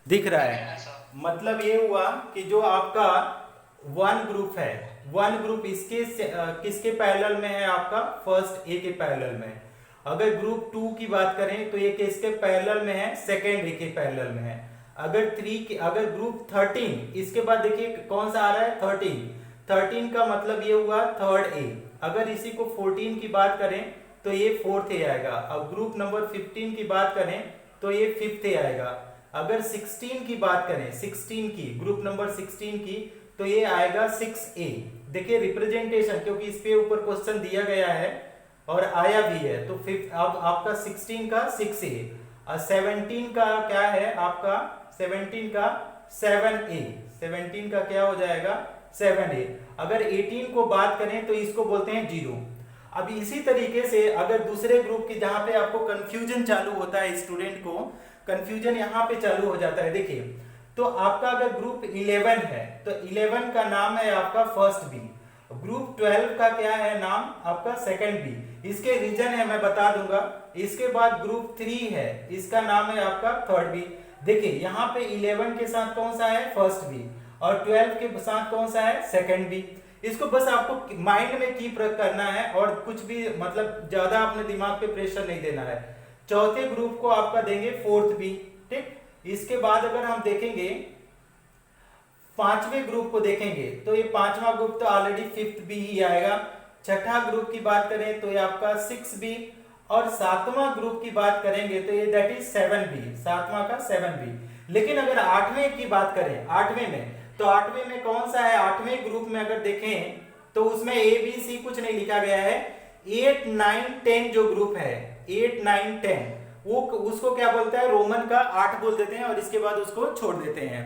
दिख रहा दिख है। रहा है सर। मतलब ये हुआ कि जो आपका वन ग्रुप है, वन ग्रुप किसके पैरेलल में है, आपका फर्स्ट ए के पैरेलल में है। अगर ग्रुप टू की बात करें तो ये किसके पैरेलल में है, सेकेंड ए के पैरेलल में है। अगर ग्रुप 13 इसके बाद देखिए कौन सा आ रहा है, 13। 13 का मतलब ये हुआ थर्ड ए। अगर इसी को 14 की बात करें तो ये फोर्थ ए आएगा। अब ग्रुप नंबर 15 की बात करें तो ये फिफ्थ ए आएगा। अगर 16 की बात करें, 16 की ग्रुप नंबर 16 की, तो ये आएगा 6A। देखिए रिप्रेजेंटेशन, क्योंकि इस पे ऊपर क्वेश्चन दिया गया है और आया भी है, तो फिफ्थ अब आपका 16 का 6A और 17 का क्या है आपका, 17 का 7A। 17 का क्या हो जाएगा, 7A। अगर 18 को बात करें तो इसको बोलते हैं 0। अब इसी तरीके से अगर दूसरे ग्रुप की, जहां पे आपको कंफ्यूजन चालू होता है, स्टूडेंट को कंफ्यूजन यहां पे चालू हो जाता है। देखिए तो आपका अगर ग्रुप 11 है तो 11 का नाम है आपका फर्स्ट बी। ग्रुप 12 का क्या है नाम, आपका सेकंड बी। इसके रीजन है मैं बता दूंगा। इसके बाद ग्रुप 3 है, इसका नाम है आपका थर्ड बी। देखिए यहाँ पे 11 के साथ कौन सा है, फर्स्ट बी, और 12 के साथ कौन सा है, सेकंड बी। इसको बस आपको माइंड में कीप करना है और कुछ भी मतलब ज्यादा अपने दिमाग पे प्रेशर नहीं देना है। चौथे ग्रुप को आपका देंगे फोर्थ बी, ठीक। इसके बाद अगर हम देखेंगे पांचवें ग्रुप को देखेंगे तो ये पांचवा ग्रुप तो ऑलरेडी फिफ्थ बी ही आएगा। छठा ग्रुप की बात करें तो ये आपका 6B, और सातवां ग्रुप की बात करेंगे तो ये दैट इज 7B, सातवां का 7B। लेकिन अगर आठवें की बात करें, आठवें में, तो आठवें में कौन सा है, आठवें ग्रुप में अगर देखें तो उसमें ABC कुछ नहीं लिखा गया है। 8, 9, 10 जो ग्रुप है, 8, 9, 10, वो उसको क्या बोलता है, रोमन का 8 बोल देते हैं और इसके बाद उसको छोड़ देते हैं।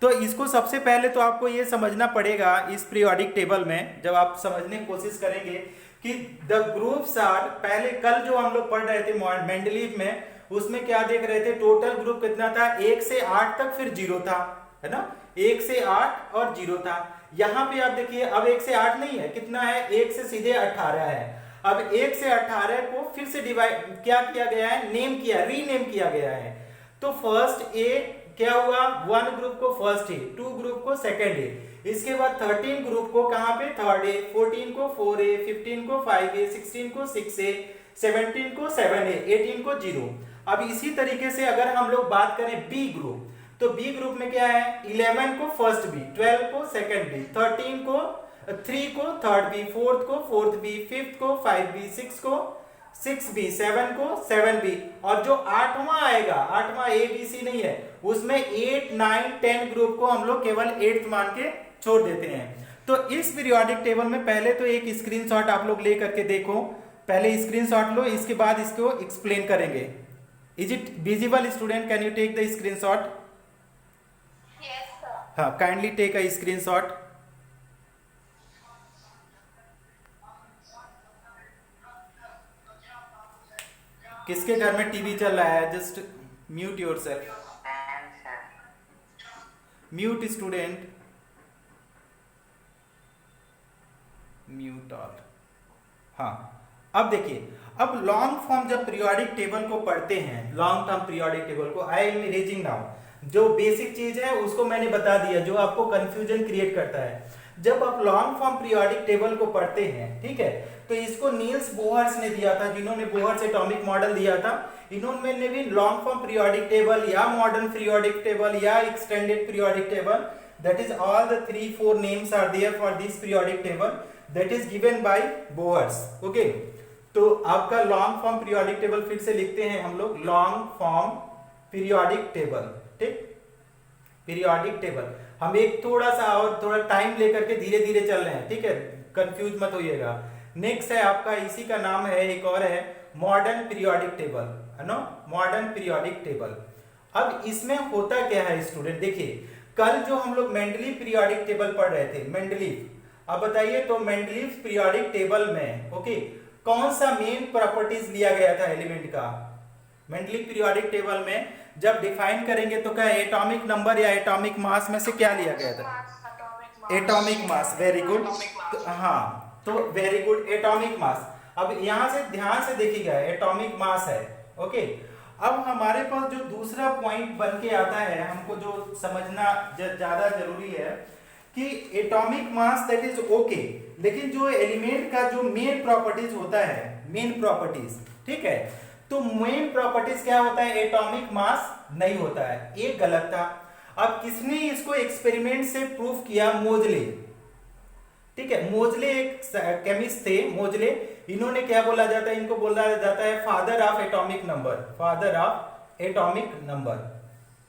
तो इसको सबसे पहले तो आपको ये समझना पड़ेगा इस पीरियोडिक टेबल में, जब आप समझने की कोशिश करेंगे कि द ग्रुप्स आर, पहले कल जो हम लोग पढ़ रहे थे मेंडलीव में, उसमें क्या देख रहे थे, टोटल ग्रुप कितना था, 1 से 8 तक, फिर 0 था, है ना, 1 से 8 और 0 था। यहां पे आप देखिए अब 1 से 8 नहीं है, कितना है, 1 से सीधे 18 है। अब 1 से 18 को फिर से डिवाइड क्या किया गया है, नेम किया, रीनेम किया गया है। तो फर्स्ट ए क्या हुआ, वन ग्रुप को फर्स्ट ए, टू ग्रुप को सेकंड ए, इसके बाद 13 ग्रुप को कहां पे, थर्ड ए, 14 को 4A, 15 को 5A, 16 को 6A, 17 को 7A, 18 को 0। अब इसी तरीके से अगर हम लोग बात करें बी ग्रुप, तो बी ग्रुप में क्या है, 11 को फर्स्ट बी, 12 को सेकंड बी, 13 को 3 को थर्ड बी, फोर्थ को फोर्थ बी, फिफ्थ को 5B, 6 को 6B, 7 को 7B, और जो आठवां आएगा, आठवां ABC नहीं है, उसमें 8, 9, 10 ग्रुप को हम लोग केवल 8th मान के छोड़ देते हैं। तो इस पीरियोडिक टेबल में पहले तो एक स्क्रीनशॉट आप लोग ले करके देखो, पहले स्क्रीनशॉट लो, इसके बाद इसको एक्सप्लेन करेंगे। Is it visible student, can you take the screenshot? Yes sir. हाँ, काइंडली टेक अ स्क्रीनशॉट। किसके घर में टीवी चल रहा है, just mute yourself, mute student, mute all. हाँ, अब देखिए, अब लॉन्ग फॉर्म जब पीरियोडिक टेबल को पढ़ते हैं, लॉन्ग टर्म पीरियोडिक टेबल को, आई एम रेजिंग नाउ, जो बेसिक चीज है उसको मैंने बता दिया, जो आपको कंफ्यूजन क्रिएट करता है। जब आप लॉन्ग फॉर्म पीरियोडिक टेबल को पढ़ते हैं, ठीक है, तो इसको नील्स बोहर्स ने दिया था, जिन्होंने बोहर्स एटॉमिक मॉडल दिया था। इन्होंने भी लॉन्ग फॉर्म पीरियोडिक टेबल या मॉडर्न पीरियोडिक टेबल या extended periodic table, that is all the 3-4 names are there for this periodic table, that is given by Bohr's. Okay, तो आपका लॉन्ग फॉर्म पीरियोडिक टेबल फिर से लिखते हैं हम लोग, लॉन्ग फॉर्म पीरियोडिक टेबल, ठीक, पीरियोडिक टेबल। हम एक थोड़ा सा और थोड़ा टाइम लेकर के धीरे धीरे चल रहे हैं, ठीक है, कंफ्यूज मत होइएगा। नेक्स्ट है आपका, इसी का नाम है, एक और है मॉडर्न पीरियोडिक टेबल, है ना, मॉडर्न पीरियोडिक टेबल। अब इसमें होता क्या है स्टूडेंट, देखिए कल जो हम लोग मेंडलीव पीरियोडिक टेबल पढ़ रहे थे, मेंडलीव, अब बताइए तो मेंडलीव पीरियोडिक टेबल में, ओके, कौन सा मेन प्रॉपर्टीज लिया गया था एलिमेंट का, मेंडलीव पीरियोडिक टेबल में जब डिफाइन करेंगे तो क्या एटॉमिक नंबर या एटॉमिक मास में से क्या लिया गया था, एटॉमिक मास, वेरी गुड। हाँ, तो वेरी गुड, एटॉमिक मास। अब यहां से ध्यान से देखिएगा, एटॉमिक मास है, ओके। अब हमारे पास जो दूसरा पॉइंट बन के आता है, हमको जो समझना ज्यादा जरूरी है कि atomic mass that is okay, लेकिन जो एलिमेंट का जो मेन प्रॉपर्टीज होता है, मेन प्रॉपर्टीज, ठीक है, तो मेन प्रॉपर्टीज क्या होता है, एटॉमिक मास नहीं होता है, ये गलत था। अब किसने इसको एक्सपेरिमेंट से प्रूफ किया, मोजले, ठीक है, मोजले एक केमिस्ट थे, मोजले, इन्होंने क्या बोला जाता है, इनको बोला जाता है father of atomic number, father of atomic number.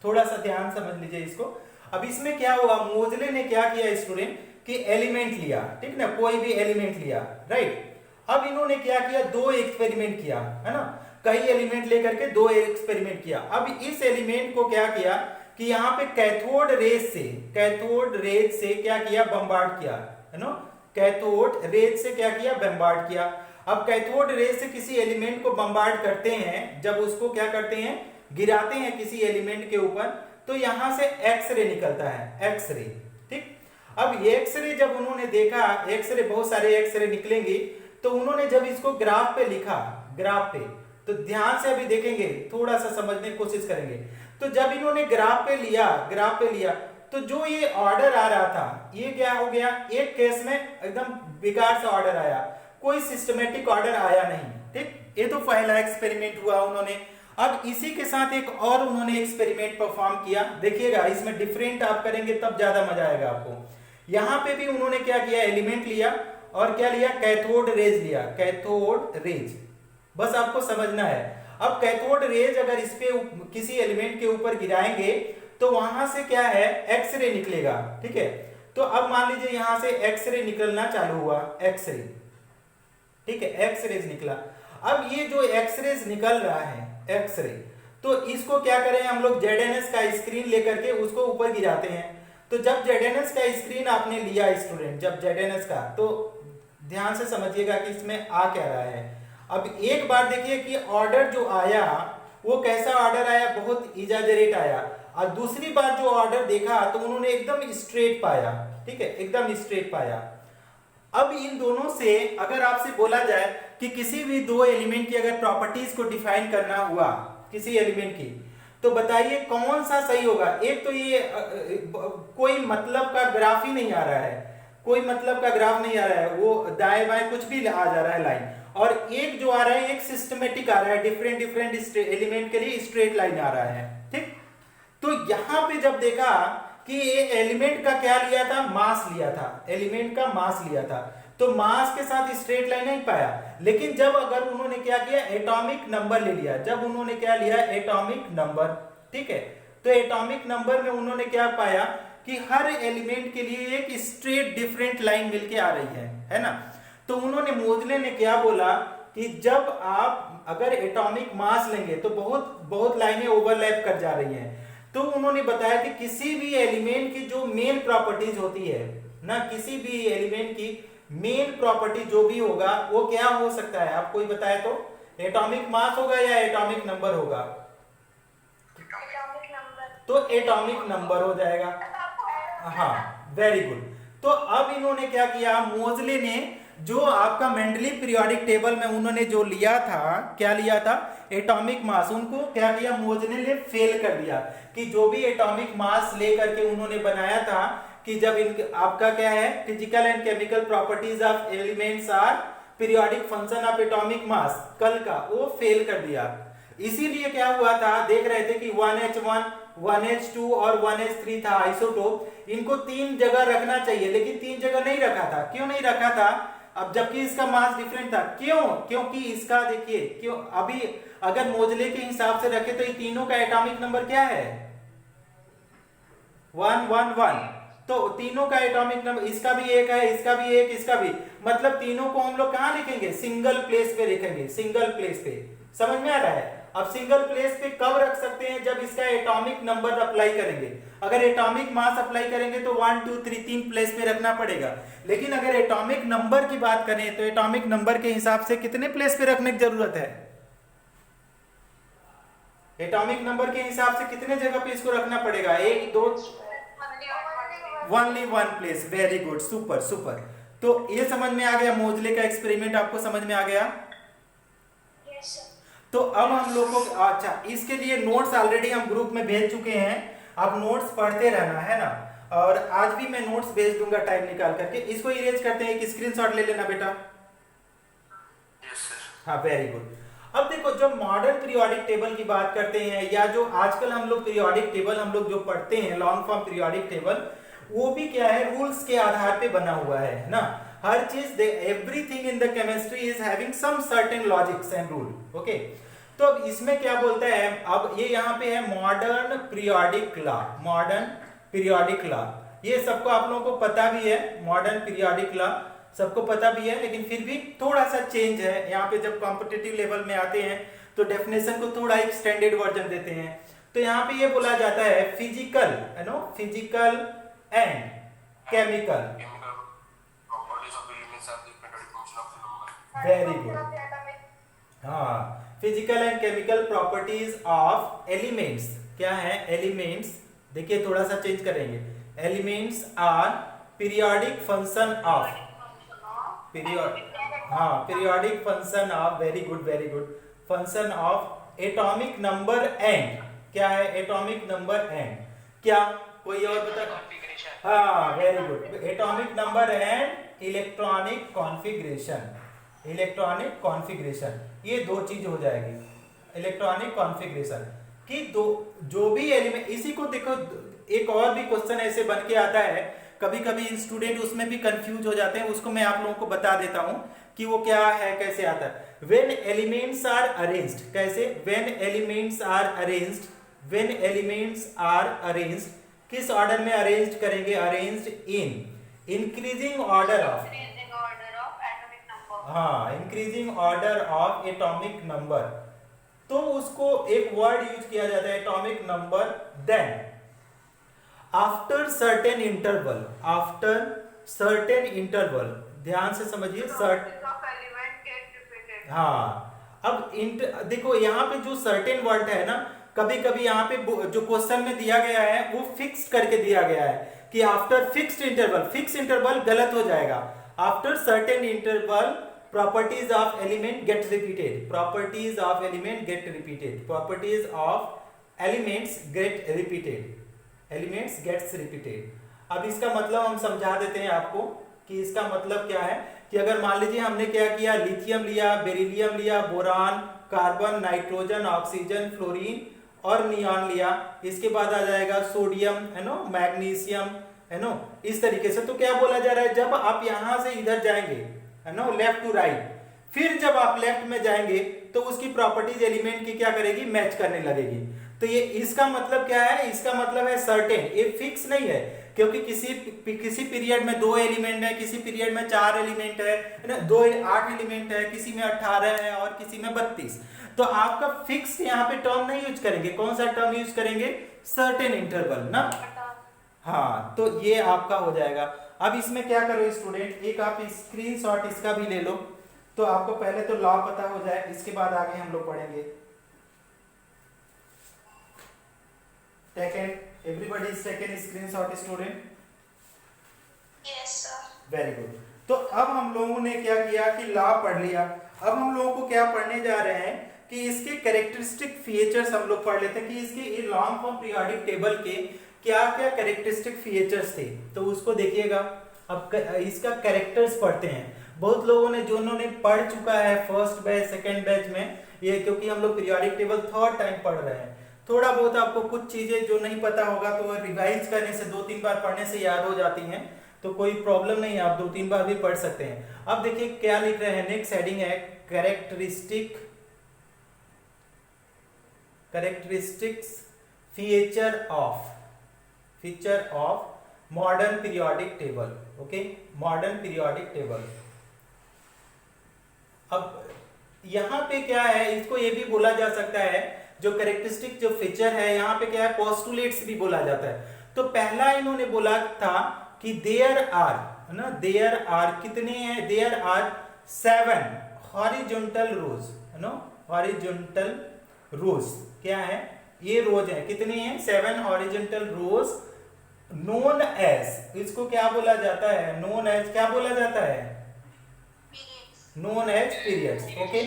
थोड़ा सा ध्यान समझ लीजिए इसको। अब इसमें क्या हुआ, मोजले ने क्या किया स्टूडेंट कि एलिमेंट लिया, ठीक ना, कोई भी एलिमेंट लिया, राइट। अब इन्होंने क्या किया, दो एक्सपेरिमेंट किया, है ना, कई एलिमेंट लेकर के दो एक्सपेरिमेंट किया। अब इस एलिमेंट को क्या किया कि यहाँ पे कैथोड रेज से क्या किया, बम्बार्ड किया, है ना, कैथोड रेज से क्या किया, बम्बार्ड किया। अब कैथोड रेज से किसी एलिमेंट को बम्बार्ड करते हैं, जब उसको क्या करते हैं, गिराते हैं किसी एलिमेंट के ऊपर, तो यहां से एक्सरे निकलता है, एक्सरे, ठीक। अब एक्सरे जब उन्होंने देखा, एक्सरे बहुत सारे एक्सरे निकलेंगे, तो उन्होंने जब इसको ग्राफ पे लिखा, ग्राफ पे, तो ध्यान से अभी देखेंगे, थोड़ा सा समझने की कोशिश करेंगे। तो जब इन्होंने ग्राफ पे लिया, तो जो ये ऑर्डर आ रहा था, ये क्या हो गया, एक केस में एकदम बेकार सा ऑर्डर आया, कोई सिस्टमेटिक ऑर्डर आया नहीं, ठीक। ये तो पहला एक्सपेरिमेंट हुआ उन्होंने। अब इसी के साथ एक और उन्होंने एक्सपेरिमेंट परफॉर्म किया, देखिएगा इसमें डिफरेंट आप करेंगे तब ज्यादा मजा आएगा आपको। यहां पे भी उन्होंने क्या किया, एलिमेंट लिया और क्या लिया, कैथोड रेज लिया, कैथोड रेज, बस आपको समझना है। अब कैथोड रेज अगर इस पे किसी एलिमेंट के ऊपर गिराएंगे तो वहां से क्या है, एक्सरे निकलेगा, ठीक है। तो अब मान लीजिए यहां से एक्सरे निकलना चालू हुआ, एक्सरे, ठीक है, एक्सरेज निकला। अब ये जो एक्सरेज निकल रहा है, एक्सरे, तो इसको क्या करें हम लोग, जेडएनएस का स्क्रीन लेकर के उसको ऊपर गिराते हैं। तो जब जेडएनएस का स्क्रीन आपने लिया स्टूडेंट, जब जेडएनएस का, तो ध्यान से समझिएगा कि इसमें आ क्या रहा है। अब एक बार देखिए कि ऑर्डर जो आया वो कैसा ऑर्डर आया, बहुत इजाजरेट आया, और दूसरी बार जो ऑर्डर देखा तो उन्होंने एकदम स्ट्रेट पाया, ठीक है, एकदम स्ट्रेट पाया। अब इन दोनों से अगर आपसे बोला जाए कि किसी भी दो एलिमेंट की अगर प्रॉपर्टीज को डिफाइन करना हुआ किसी एलिमेंट की, तो बताइए कौन सा सही होगा। एक तो ये कोई मतलब का ग्राफ ही नहीं आ रहा है, कोई मतलब का ग्राफ नहीं आ रहा है, वो दाएं बाएं कुछ भी आ जा रहा है लाइन, और एक जो आ रहा है एक सिस्टमेटिक आ रहा है, डिफरेंट एलिमेंट के लिए स्ट्रेट लाइन आ रहा है, ठीक। तो यहां पे जब देखा कि ये एलिमेंट का क्या लिया था, मास लिया था, एलिमेंट का मास लिया था, तो मास के साथ स्ट्रेट लाइन नहीं पाया। लेकिन जब अगर उन्होंने क्या किया, एटॉमिक नंबर ले लिया, जब उन्होंने क्या लिया, एटॉमिक नंबर, ठीक है, तो एटॉमिक नंबर में उन्होंने क्या पाया कि हर एलिमेंट के लिए एक स्ट्रेट डिफरेंट लाइन मिलके आ रही है ना। तो उन्होंने, मोजले ने क्या बोला कि जब आप अगर एटॉमिक मास लेंगे तो बहुत लाइनें ओवरलैप कर जा रही हैं। तो उन्होंने बताया कि किसी भी एलिमेंट की जो मेन प्रॉपर्टीज होती है ना, किसी भी एलिमेंट की मेन प्रॉपर्टी जो भी होगा वो क्या हो सकता है, आप कोई बताए तो, एटॉमिक मास होगा या एटॉमिक नंबर होगा, एटॉमिक नंबर, तो एटॉमिक नंबर हो जाएगा। हाँ, वेरी गुड। तो अब इन्होंने क्या किया, मोजले ने जो आपका मेंडली पीरियोडिक टेबल में उन्होंने जो लिया था, क्या लिया था, एटॉमिक मास, उनको क्या किया, मोजले ने फेल कर दिया कि जो भी एटॉमिक मास लेकर के उन्होंने बनाया था कि जब आपका क्या है, physical and chemical properties of elements are periodic function of atomic mass, कल का वो फेल कर दिया। इसीलिए क्या हुआ था, देख रहे थे कि 1H1, 1H2 और 1H3 था आइसोटोप, इनको तीन जगह रखना चाहिए, लेकिन तीन जगह नहीं रखा था। क्यों नहीं रखा था, अब जबकि इसका मास डिफरेंट था, क्यों, क्योंकि इसका देखिए, क्यों, अभी अगर मोजले के हिसाब से रखे तो ये तीनों का एटॉमिक नंबर क्या है, 111, तो तीनों का एटॉमिक नंबर, इसका भी एक है, इसका भी एक, इसका भी, मतलब तीनों को हम लोग कहां लिखेंगे, सिंगल प्लेस पे लिखेंगे, सिंगल प्लेस पे। समझ में आ रहा है। अब सिंगल प्लेस पे कब रख सकते हैं, जब इसका एटॉमिक नंबर अप्लाई करेंगे। अगर एटॉमिक मास अप्लाई करेंगे तो 1 2 3 तीन प्लेस पे रखना पड़ेगा, लेकिन अगर एटॉमिक नंबर की बात करें तो एटॉमिक नंबर के हिसाब से कितने प्लेस पे रखने की जरूरत है, एटॉमिक नंबर के हिसाब से कितने जगह पे इसको रखना पड़ेगा, 1 2, only one place. Very good, super super. तो ये समझ में आ गया, मोजले का एक्सपेरिमेंट आपको समझ में आ गया। Yes sir. तो अब हम लोग को अच्छा इसके लिए नोट्स ऑलरेडी हम ग्रुप में भेज चुके हैं, आप नोट्स पढ़ते रहना है ना, और आज भी मैं नोट्स भेज दूंगा टाइम निकाल करके। इसको इरेज करते हैं, एक स्क्रीनशॉट ले लेना बेटा। Yes sir. हाँ वेरी गुड। अब देखो जब मॉडर्न पीरियोडिक टेबल की बात करते हैं, या जो आजकल हम लोग पीरियोडिक टेबल हम लोग जो पढ़ते हैं लॉन्ग फॉर्म पीरियोडिक टेबल, वो भी क्या है रूल्स के आधार पे बना हुआ है ना। हर चीज everything in the chemistry is having some certain logics and rule, okay. तो अब इसमें क्या बोलता है, अब ये यहाँ पे है modern periodic law, modern periodic law, ये सबको आप लोगों को पता भी है, मॉडर्न पीरियोडिक लॉ सबको पता भी है, लेकिन फिर भी थोड़ा सा चेंज है यहाँ पे। जब कॉम्पिटिटिव लेवल में आते हैं तो डेफिनेशन को थोड़ा एक स्टैंडर्ड वर्जन देते हैं। तो यहाँ पे ये बोला जाता है फिजिकल, है no, physical and chemical, properties of elements are the periodic motion of the number। Very good. हाँ, physical and chemical properties of elements, क्या है एलिमेंट्स, देखिए थोड़ा सा चेंज करेंगे, elements are periodic function of, periodic function of, very good very good, function of atomic number and, क्या है atomic number and, क्या कोई और बता? हाँ very good, atomic number and electronic configuration, electronic configuration, ये दो चीज हो जाएगी। इलेक्ट्रॉनिक कॉन्फ़िगरेशन कि दो जो भी एलिमेंट, इसी को देखो एक और भी क्वेश्चन ऐसे बन के आता है, कभी कभी स्टूडेंट उसमें भी कंफ्यूज हो जाते हैं, उसको मैं आप लोगों को बता देता हूं कि वो क्या है कैसे आता है। व्हेन एलिमेंट्स आर अरेंज्ड, कैसे, when elements are arranged, when elements are arranged, किस ऑर्डर में अरेंज्ड करेंगे, arranged in increasing order of, हाँ increasing order of atomic number, तो उसको एक वर्ड यूज किया जाता है atomic number, then after certain interval, after certain interval, ध्यान से समझिए हाँ। अब देखो यहाँ पे जो सर्टेन वर्ड है ना, कभी कभी यहाँ पे जो क्वेश्चन में दिया गया है वो फिक्स करके दिया गया है कि after fixed interval, fix interval गलत हो जाएगा, after certain interval properties of element get repeated, properties of element get repeated, properties of elements get repeated, elements gets repeated. अब इसका मतलब हम समझा देते हैं आपको कि इसका मतलब क्या है कि अगर मान लीजिए हमने क्या किया, लिथियम लिया, बेरिलियम लिया, boron, carbon, nitrogen, oxygen, fluorine और नियॉन लिया, इसके बाद आ जाएगा सोडियम, है नो, मैग्नीशियम, है नो, इस तरीके से। तो क्या बोला जा रहा है, जब आप यहां से इधर जाएंगे, है नो, लेफ्ट टू राइट, फिर जब आप लेफ्ट में जाएंगे तो उसकी प्रॉपर्टीज एलिमेंट की क्या करेगी, मैच करने लगेगी। तो ये इसका मतलब क्या है, इसका मतलब है सर्टेन, ये फिक्स नहीं है, क्योंकि किसी पीरियड में 2 एलिमेंट है, किसी पीरियड में 4 एलिमेंट है ना, 8 एलिमेंट है, किसी में 18 है और किसी में 32। तो आपका फिक्स यहाँ पे टर्म नहीं यूज करेंगे, कौन सा टर्म यूज करेंगे, सर्टेन इंटरवल ना। हाँ तो ये आपका हो जाएगा। अब इसमें क्या करो स्टूडेंट, एक आप स्क्रीनशॉट इसका भी ले लो, तो आपको पहले तो लॉ पता हो जाए, इसके बाद आगे हम लोग पढ़ेंगे। Taken, everybody is taken screenshot student? Yes sir. Very good. तो अब हम लोगों ने क्या किया कि लॉ पढ़ लिया, अब हम लोगों को क्या पढ़ने जा रहे हैं कि इसके कैरेक्टरिस्टिक फीचर्स हम लोग पढ़ लेते हैं कि इसके लॉन्ग फॉर्म पीरियोडिक टेबल के क्या क्या कैरेक्टरिस्टिक फीचर्स थे। तो उसको देखिएगा, अब इसका कैरेक्टर्स पढ़ते हैं। बहुत लोगों ने जिन्होंने पढ़ चुका है फर्स्ट बैच सेकेंड बैच में, ये क्योंकि हम लोग पीरियोडिक टेबल थर्ड टाइम पढ़ रहे हैं, थोड़ा बहुत आपको कुछ चीजें जो नहीं पता होगा तो रिवाइज करने से 2-3 बार पढ़ने से याद हो जाती हैं, तो कोई प्रॉब्लम नहीं है, आप 2-3 बार भी पढ़ सकते हैं। अब देखिए क्या लिख रहे हैं, नेक्स्ट हेडिंग है characteristics feature of modern periodic table, okay, modern periodic table. अब यहाँ पे क्या है, इसको ये भी बोला जा सकता है, जो कैरेक्टरिस्टिक जो फीचर है यहाँ पे क्या है, पोस्टुलेट्स भी बोला जाता है। तो पहला इन्होंने बोला था कि देयर आर, है ना, देयर आर कितने हैं, देयर आर 7 हॉरिजॉन्टल रोज, है ना, हॉरिजॉन्टल रोज, क्या है ये रोज है, कितने हैं 7 हॉरिजॉन्टल रोज, नोन एज, इसको क्या बोला जाता है, नोन एज, क्या बोला जाता है, known as periods, okay,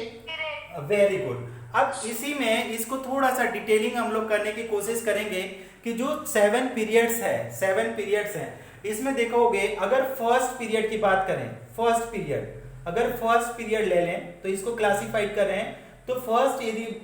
very good. अब इसी में इसको थोड़ा सा डिटेलिंग हम लोग करने की कोशिश करेंगे कि जो 7 पीरियड्स है, 7 पीरियड्स हैं, इसमें देखोगे अगर फर्स्ट पीरियड की बात करें, फर्स्ट पीरियड, अगर फर्स्ट पीरियड ले लें तो इसको क्लासिफाइड कर रहे हैं तो फर्स्ट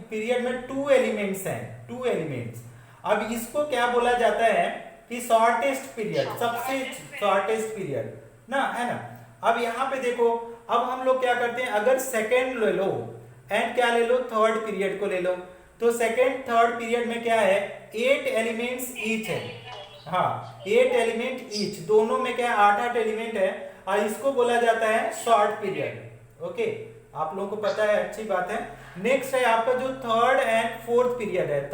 पीरियड में 2 एलिमेंट्स हैं, 2 एलिमेंट्स। अब इसको क्या बोला जाता है कि शॉर्टेस्ट पीरियड, सबसे शॉर्टेस्ट पीरियड ना, है ना। अब यहाँ पे देखो, अब हम लोग क्या करते हैं, अगर सेकेंड ले लो एंड क्या ले लो, थर्ड पीरियड को ले लो, तो सेकेंड थर्ड पीरियड में क्या है, 8 एलिमेंट्स ईच है, हाँ 8 एलिमेंट ईच, दोनों में क्या है 8-8 एलिमेंट है, और इसको बोला जाता है शॉर्ट पीरियड। ओके, आप लोगों को पता है, अच्छी बात है। नेक्स्ट है आपका जो थर्ड एंड फोर्थ पीरियड है,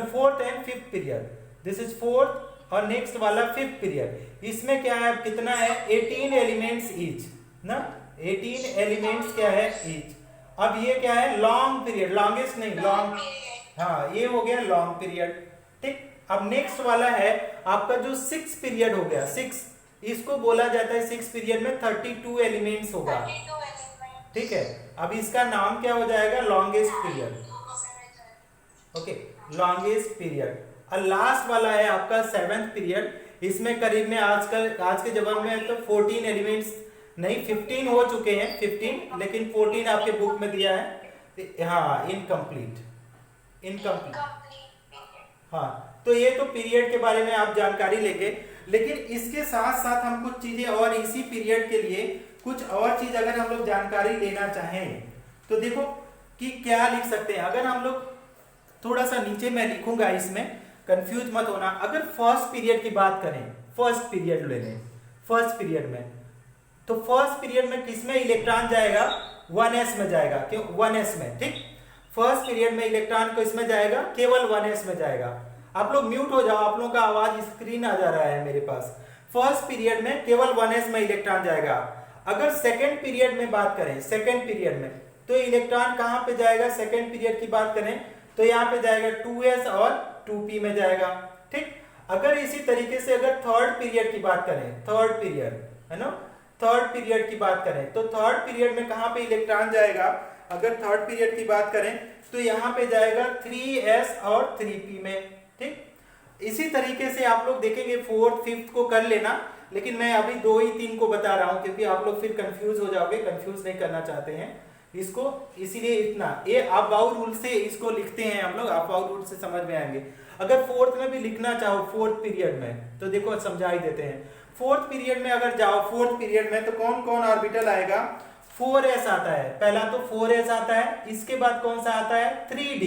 fourth and fifth period, this is fourth, और नेक्स्ट वाला फिफ्थ पीरियड, इसमें क्या है, कितना है, 18 एलिमेंट्स ईच ना, 18 एलिमेंट्स क्या है ईच। अब ये क्या है, लॉन्ग पीरियड, लॉन्गेस्ट नहीं, लॉन्ग, हाँ ये हो गया लॉन्ग पीरियड, ठीक। अब नेक्स्ट वाला है आपका जो 6 पीरियड हो गया, 6, इसको बोला जाता है 6 पीरियड में 32 एलिमेंट्स होगा, ठीक है। अब इसका नाम क्या हो जाएगा, longest period, okay, longest period. और लास्ट वाला है आपका 7th पीरियड, इसमें करीब में आजकल आज के जमाने में तो 14 एलिमेंट्स नहीं, 15 हो चुके हैं, 15, लेकिन 14 आपके बुक में दिया है, हाँ इनकम्प्लीट, हाँ। तो ये तो पीरियड के बारे में आप जानकारी लेंगे, लेकिन इसके साथ साथ हम कुछ चीजें और इसी पीरियड के लिए कुछ और चीज अगर हम लोग जानकारी लेना चाहें तो देखो कि क्या लिख सकते हैं। अगर हम लोग थोड़ा सा नीचे मैं लिखूंगा, इसमें कंफ्यूज मत होना। अगर फर्स्ट पीरियड की बात करें, फर्स्ट पीरियड ले लें, फर्स्ट पीरियड में, तो फर्स्ट पीरियड में किसमें इलेक्ट्रॉन जाएगा, 1s में जाएगा, क्यों 1s में, ठीक। फर्स्ट पीरियड में इलेक्ट्रॉन को इसमें जाएगा, केवल 1s में जाएगा। आप लोग म्यूट हो जाओ, आप लोगों का आवाज स्क्रीन आ जा रहा है मेरे पास। फर्स्ट पीरियड में केवल 1s में इलेक्ट्रॉन जाएगा। अगर सेकेंड पीरियड में बात करें, सेकेंड पीरियड में, तो इलेक्ट्रॉन कहां पे जाएगा, सेकेंड पीरियड की बात करें तो यहाँ पे जाएगा 2s और 2p में जाएगा, ठीक। अगर इसी तरीके से अगर थर्ड पीरियड की बात करें, थर्ड पीरियड है ना, थर्ड पीरियड की बात करें तो थर्ड पीरियड में कहां पे इलेक्ट्रॉन जाएगा, अगर थर्ड पीरियड की बात करें तो यहाँ पे जाएगा 3s और 3p में, ठीक। इसी तरीके से आप लोग देखेंगे फोर्थ फिफ्थ को कर लेना, लेकिन मैं अभी 2 ही 3 को बता रहा हूं क्योंकि आप लोग फिर कंफ्यूज हो जाओगे, कंफ्यूज नहीं करना चाहते हैं इसको, इसीलिए इतना ये आप बाउ रूल से इसको लिखते हैं हम लोग, आप बाउ रूल से समझ में आएंगे। अगर फोर्थ में भी लिखना चाहो, फोर्थ पीरियड में, तो देखो समझा ही देते हैं। फोर्थ पीरियड में अगर जाओ, फोर्थ पीरियड में तो कौन कौन ऑर्बिटल आएगा, 4s आता है, पहला तो 4s आता है, इसके बाद कौन सा आता है 3d,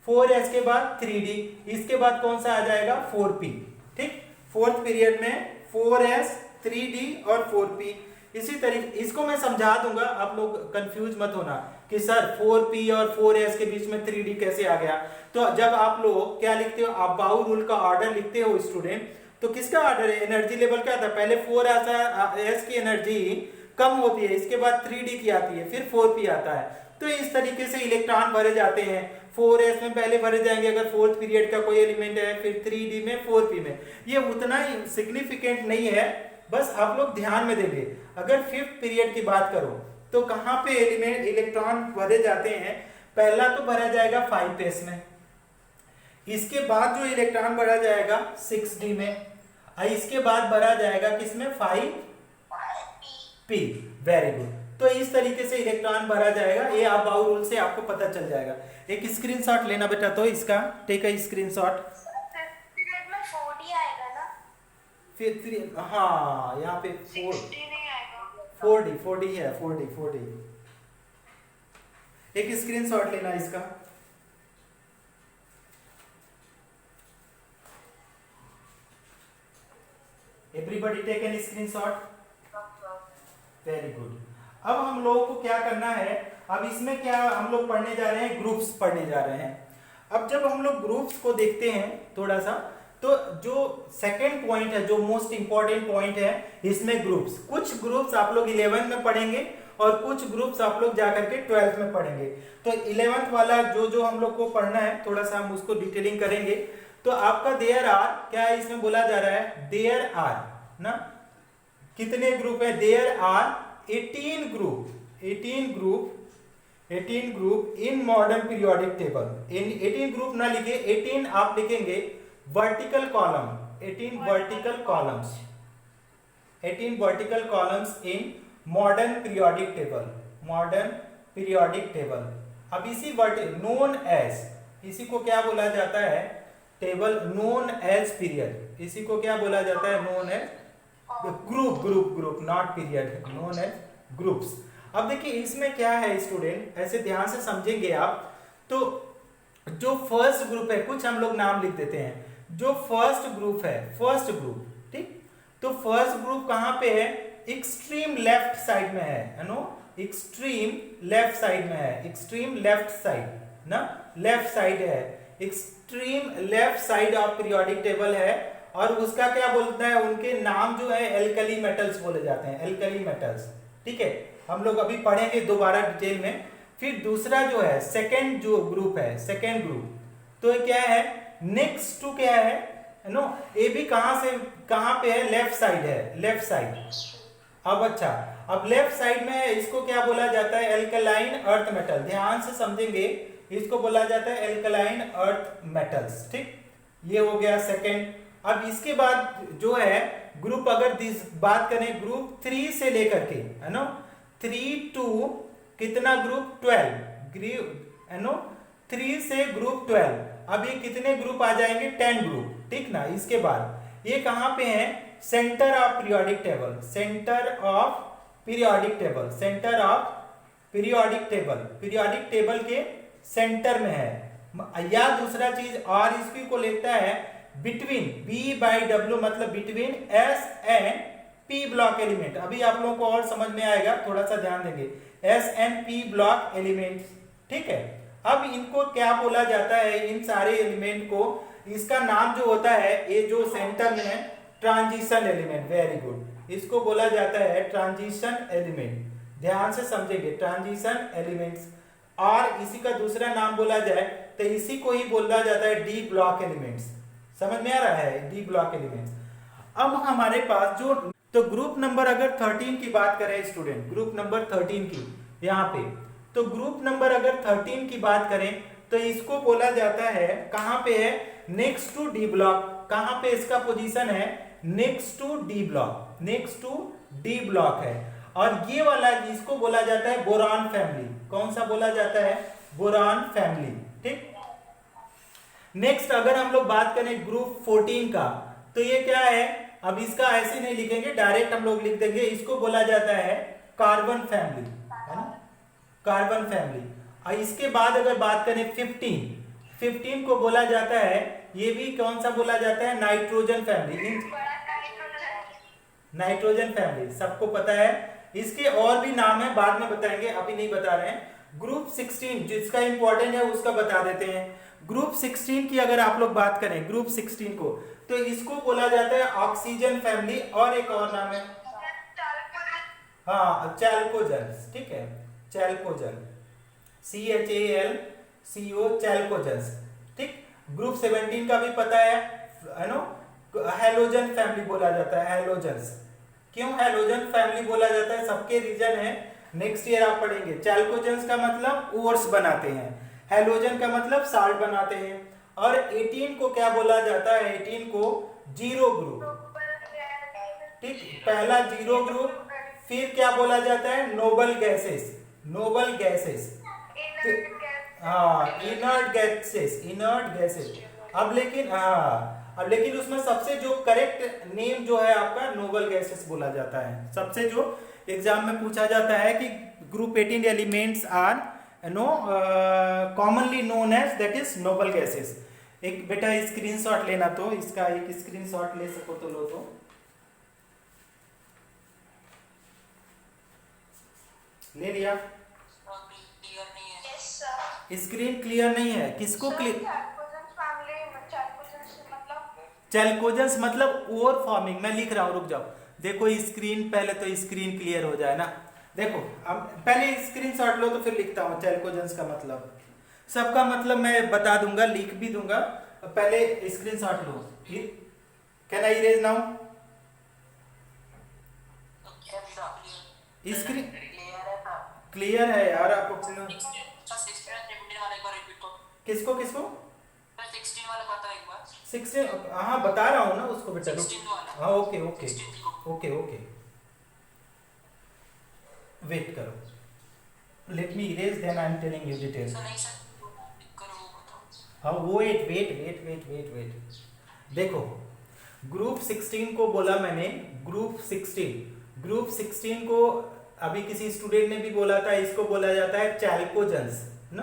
4s के बाद 3d, इसके बाद कौन सा आ जाएगा 4p, ठीक। फोर्थ पीरियड में 4s 3d और 4p, इसी तरीके इसको मैं समझा दूंगा, आप लोग कंफ्यूज मत होना कि सर 4p और 4s के बीच में 3d कैसे आ गया। तो जब आप लोग क्या लिखते हो, आप बाउ रूल का ऑर्डर लिखते हो स्टूडेंट, तो किसका ऑर्डर है, एनर्जी लेवल क्या था, पहले 4s की एनर्जी कम होती है, इसके बाद 3d की आती है, फिर 4p आता है। तो इस तरीके से इलेक्ट्रॉन भरे जाते हैं, 4s में पहले भरे जाएंगे अगर फोर्थ पीरियड का कोई एलिमेंट है, फिर 3d में, 4p में। ये उतना ही सिग्निफिकेंट नहीं है, बस आप लोग ध्यान में देंगे। अगर फिफ्थ पीरियड की बात करो तो कहां पे एलिमेंट इलेक्ट्रॉन भरे जाते हैं, पहला तो भरा जाएगा 5s में, इसके बाद जो इलेक्ट्रॉन भरा जाएगा 6d में, और इसके बाद भरा जाएगा किसमें 5p, वेरी गुड। तो इस तरीके से इलेक्ट्रॉन भरा जाएगा, ये आप बाउ रूल से आपको पता चल जाएगा। एक स्क्रीनशॉट लेना बेटा, तो इसका टेक अ स्क्रीनशॉट। पीरियड में 4d आएगा ना, फिर हाँ यहाँ पे 6d नहीं आएगा, 4d है, 4d। एक स्क्रीनशॉट लेना इसका। Everybody take an screenshot, very good. अब हम लोगों को क्या करना है, अब इसमें क्या हम लोग पढ़ने जा रहे हैं, ग्रुप्स पढ़ने जा रहे हैं। अब जब हम लोग ग्रुप्स को देखते हैं थोड़ा सा, तो जो सेकंड पॉइंट है, जो मोस्ट इंपॉर्टेंट पॉइंट है इसमें ग्रुप्स, कुछ ग्रुप्स आप लोग 11 में पढ़ेंगे और कुछ ग्रुप्स आप लोग जाकर के 12th में पढ़ेंगे। तो 11th वाला जो हम लोग को पढ़ना है, थोड़ा सा हम उसको डिटेलिंग करेंगे। तो आपका देयर आर क्या है, इसमें बोला जा रहा है देयर आर ना, कितने ग्रुप है, there are 18 group 18 group in modern periodic table. इन 18 ग्रुप ना लिखे, 18 आप लिखेंगे vertical column, 18 vertical columns, 18 vertical columns in modern periodic table, modern periodic table. अब इसी नोन एज, इसी को क्या बोला जाता है, टेबल नोन एज पीरियड, इसी को क्या बोला जाता है, known age group, group not period, known age groups. अब देखिए इसमें क्या है स्टूडेंट, ऐसे ध्यान से समझेंगे आप तो जो फर्स्ट ग्रुप है, कुछ हम लोग नाम लिख देते हैं, जो फर्स्ट ग्रुप है, फर्स्ट ग्रुप, ठीक, तो फर्स्ट ग्रुप कहां पे है, एक्सट्रीम लेफ्ट साइड में है नो, एक्सट्रीम लेफ्ट साइड में है, एक्सट्रीम लेफ्ट साइड ना, लेफ्ट साइड है, extreme left side of periodic table है। और उसका क्या बोलता है, उनके नाम जो है एल्कली मेटल्स बोले जाते हैं, एल्कली मेटल्स, ठीक है, हम लोग अभी पढ़ेंगे दोबारा डिटेल में। फिर दूसरा जो है सेकेंड जो ग्रुप है, सेकेंड ग्रुप, तो ये क्या है, नेक्स्ट टू क्या है नो, ये भी कहां से कहां पे है, लेफ्ट साइड है, लेफ्ट साइड। अब अच्छा, अब लेफ्ट साइड में है, इसको क्या बोला जाता है, एल्कलाइन अर्थ मेटल, ध्यान से समझेंगे, इसको बोला जाता है एल्कलाइन अर्थ मेटल्स, ठीक, ये हो गया सेकेंड। अब इसके बाद जो है ग्रुप, अगर बात करें ग्रुप 3 से लेकर के है नो, 3 to कितना ग्रुप 12, है नो, 3 से ग्रुप 12, अब ये कितने ग्रुप आ जाएंगे, 10 ग्रुप, ठीक ना। इसके बाद ये कहां पे है, centre of periodic table, centre of periodic table, centre of periodic table, periodic table के सेंटर में है। या दूसरा चीज और इसकी को लेता है बिटवीन, B/W मतलब between S and P block element. अभी आप लोगों को और समझ में आएगा, थोड़ा सा ध्यान देंगे, S and P block element, ठीक है। अब इनको क्या बोला जाता है, इन सारे एलिमेंट को, इसका नाम जो होता है, ये जो सेंटर में है, ट्रांजिशन एलिमेंट, वेरी गुड, इसको बोला जाता है ट्रांजिशन एलिमेंट, ध्यान से समझेंगे, ट्रांजिशन एलिमेंट्स। और इसी का दूसरा नाम बोला जाए तो इसी को ही बोला जाता है डी ब्लॉक एलिमेंट्स, समझ में आ रहा है, डी ब्लॉक एलिमेंट्स। अब हमारे पास जो, तो ग्रुप नंबर अगर 13 की बात करें स्टूडेंट, ग्रुप नंबर 13 की यहाँ पे, तो ग्रुप नंबर अगर 13 की बात करें तो इसको बोला जाता है, कहां पे है, नेक्स्ट टू डी ब्लॉक, कहां पे इसका पोजीशन है, next to d block, next to d block है। और ये वाला इसको बोला जाता है बोरान फैमिली, कौन सा बोला जाता है, बोरान फैमिली, ठीक। नेक्स्ट अगर हम लोग बात करें ग्रुप 14 का, तो ये क्या है, अब इसका ऐसे नहीं लिखेंगे, डायरेक्ट हम लोग लिख देंगे, इसको बोला जाता है कार्बन फैमिली, है ना, कार्बन फैमिली। और इसके बाद अगर बात करें 15 को बोला जाता है, ये भी कौन सा बोला जाता है, नाइट्रोजन फैमिली, नाइट्रोजन फैमिली, सबको पता है। इसके और भी नाम है, बाद में बताएंगे, अभी नहीं बता रहे हैं। ग्रुप 16 जिसका इंपॉर्टेंट है उसका बता देते हैं। ग्रुप 16 की अगर आप लोग बात करें, ग्रुप 16 को, तो इसको बोला जाता है ऑक्सीजन फैमिली, और एक और नाम है, हाँ, चैल्कोजन, ठीक है, चैल्कोजन, CHALCO, चैल्कोजन, ठीक। ग्रुप 17 का भी पता है नो, हैलोजन फैमिली बोला जाता है, हैलोजन्स। क्यों हैलोजन फैमिली बोला जाता है, सबके रीजन है, नेक्स्ट ईयर आप पढ़ेंगे। चैल्कोजन्स का मतलब ओर्स बनाते हैं, हैलोजन का मतलब साल्ट बनाते हैं। और 18 को क्या बोला जाता है, 18 को जीरो ग्रुप, ठीक, पहला जीरो ग्रुप। फिर क्या बोला जाता है, नोबल गैसेस, नोबल गैसेस, हाँ, इनर्ट गैसेस, इनर्ट गैसेस। अब लेकिन उसमें सबसे जो करेक्ट नेम जो है आपका नोबल गैसेस बोला जाता है, सबसे जो एग्जाम में पूछा जाता है कि group 18 elements are no commonly known as, that is noble gases. एक बेटा स्क्रीनशॉट लेना, तो इसका एक स्क्रीनशॉट ले सको तो लो, तो ले लिया, स्क्रीन क्लियर नहीं है, किसको क्लियर, चैल्कोजन्स मतलब ओवर फॉर्मिंग, मैं लिख रहा हूं, रुक जाओ, देखो स्क्रीन, पहले तो स्क्रीन क्लियर हो जाए ना, देखो अब पहले स्क्रीनशॉट लो तो फिर लिखता हूं। चैल्कोजन्स का मतलब, सबका मतलब मैं बता दूंगा, लिख भी दूंगा, पहले screenshot low. Can I erase now, screen clear है यार, आपको किसको किसको? 16 वाला बताओ एक बार। 16, हाँ बता रहा हूँ ना उसको बेटा। 16 वाला। हाँ okay okay 16 okay okay, wait करो, let me erase then I am telling you detail. Sir नहीं सर, करो वो बताओ। हाँ wait wait wait wait wait wait, देखो ग्रुप 16 को बोला मैंने, ग्रुप 16 को अभी किसी स्टूडेंट ने भी बोला था, इसको बोला जाता है चैल्कोजेंस ना,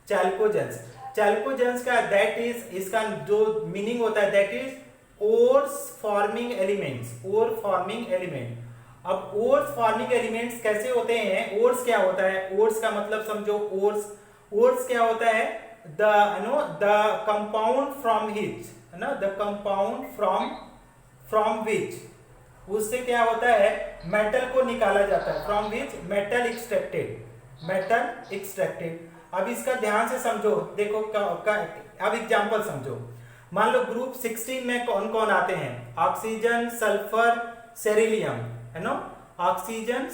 चैल्कोजेंस का दैट इज, इसका जो मीनिंग होता है that is ores forming element. अब ओर्स फॉर्मिंग एलिमेंट्स कैसे होते हैं? ओर्स क्या होता है? ओर्स का मतलब समझो, ओर्स क्या होता है? द कंपाउंड फ्रॉम हिच, है ना, द कंपाउंड फ्रॉम विच, उससे क्या होता है? मेटल को निकाला जाता है, फ्रॉम विच मेटल एक्सट्रैक्टेड। अब इसका ध्यान से समझो, देखो अब एग्जांपल समझो। मान लो ग्रुप 16 में कौन कौन आते हैं? ऑक्सीजन, सल्फर, सेरिलियम, है ना, ऑक्सीजन,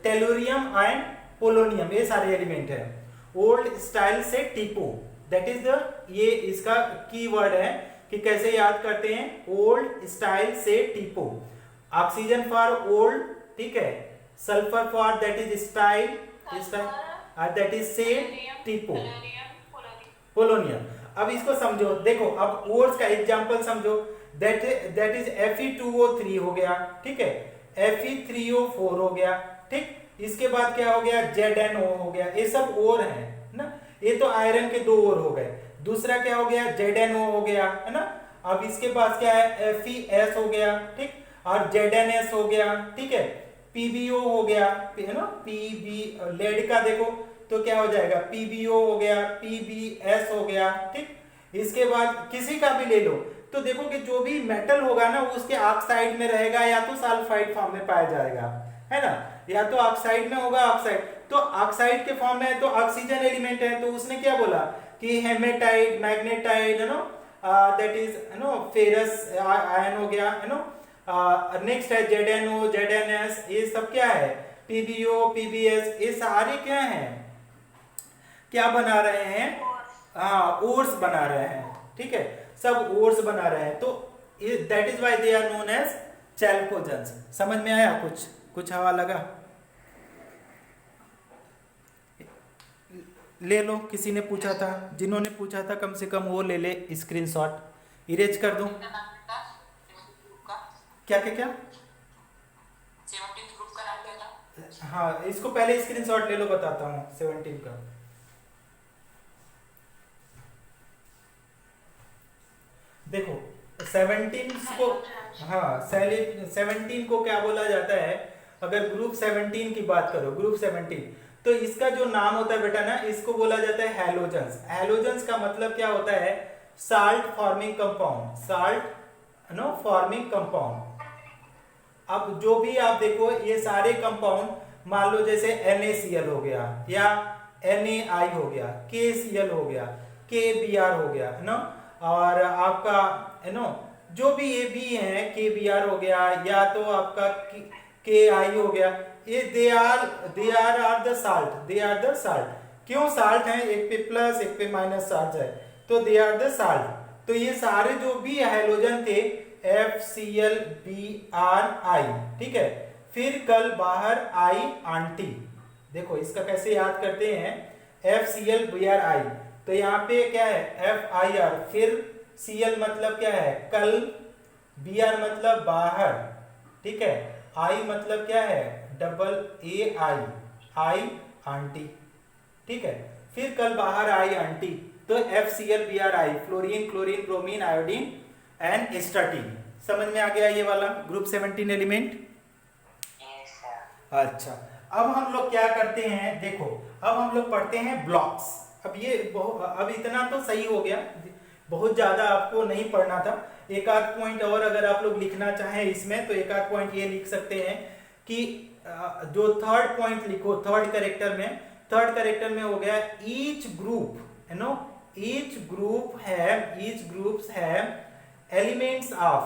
टेलुरियम एंड पोलोनियम, ये सारे एलिमेंट है। ओल्ड स्टाइल से टीपो, दैट इज द, ये इसका कीवर्ड है कि कैसे याद करते हैं? ओल्ड स्टाइल से टीपो। ऑक्सीजन फॉर ओल्ड, ठीक है, sulphur for that is style, that is से टीपो, पोलोनियम। अब इसको समझो, देखो अब ओर्स का एग्जांपल समझो, दैट इज Fe2O3 हो गया, ठीक है, Fe3O4 हो गया, ठीक। इसके बाद क्या हो गया? ZnO हो गया, ये सब ओर है ना, ये तो आयरन के 2 ओर हो गए। दूसरा क्या हो गया? ZnO हो गया, है ना। अब इसके पास क्या है? FeS हो गया, ठीक, और ZnS हो गया, ठीक है, PbO हो गया, है ना, PB लेड का देखो तो क्या हो जाएगा? PbO हो गया, PbS हो गया, ठीक। इसके बाद किसी का भी ले लो तो देखो कि जो भी मेटल होगा ना उसके ऑक्साइड में रहेगा, या तो सल्फाइड फॉर्म में पाया जाएगा, है ना, या तो ऑक्साइड में होगा, ऑक्साइड तो ऑक्साइड के फॉर्म में है तो ऑक्सीजन एलिमेंट है, तो उसने क्या बोला कि हेमेटाइट, मैग्नेटाइट, है नो, दैट इज, है नो, फेरस आयन हो गया, है नो। नेक्स्ट है ZnO, ZnS, ये सब क्या है? PbO, PbS, ये सारे क्या हैं? क्या बना रहे हैं? ओर्स बना रहे हैं, ठीक है, सब ओर्स बना रहे हैं, तो that is why they are known as chalcogens. समझ में आया? कुछ हवा लगा? ले लो, किसी ने पूछा था, जिन्होंने पूछा था कम से कम वो ले ले स्क्रीनशॉट, इरेज कर दूं? क्या क्या क्या? 17 ग्रुप का नाम क्या था? हाँ, इसको पहले स्क्रीनशॉट ले लो, बताता हूँ 17 का। देखो 17 को, हाँ 17 को क्या बोला जाता है? अगर ग्रुप 17 की बात करो, ग्रुप 17, तो इसका जो नाम होता है बेटा ना, इसको बोला जाता है हैलोजेंस। हैलोजेंस का मतलब क्या होता है? Salt forming compound, salt no forming compound. अब जो भी आप देखो ये सारे कंपाउंड, मान लो जैसे NaCl हो गया, या NaI हो गया, KCl हो गया, KBr हो गया, है ना, और आपका, है नो, जो भी ये भी है, KBr हो गया, या तो आपका KI हो गया, ये दे आर द साल्ट। क्यों साल्ट है? एक पे प्लस एक पे माइनस चार्ज है, तो दे आर द साल्ट। तो ये सारे जो भी हैलोजन थे FClBrI, ठीक है, फिर कल बाहर I आंटी। देखो इसका कैसे याद करते हैं? FClBrI, तो यहाँ पे क्या है? FIR, फिर Cl मतलब क्या है? कल, Br मतलब बाहर, ठीक है, I मतलब क्या है? डबल AI आंटी, ठीक है, फिर कल बाहर आई आंटी, तो FClBrI, fluorine, chlorine, bromine, iodine and astatine. समझ में आ गया ये वाला ग्रुप 17 एलिमेंट? अच्छा, अब हम लोग क्या करते हैं? देखो अब हम लोग पढ़ते हैं ब्लॉक्स। अब इतना तो सही हो गया, बहुत ज्यादा आपको नहीं पढ़ना था। एक आध पॉइंट और अगर आप लोग लिखना चाहें इसमें, तो एक आध पॉइंट ये लिख सकते हैं कि जो थर्ड पॉइंट लिखो, थर्ड कैरेक्टर में हो गया ईच ग्रुप, है know, each group have elements of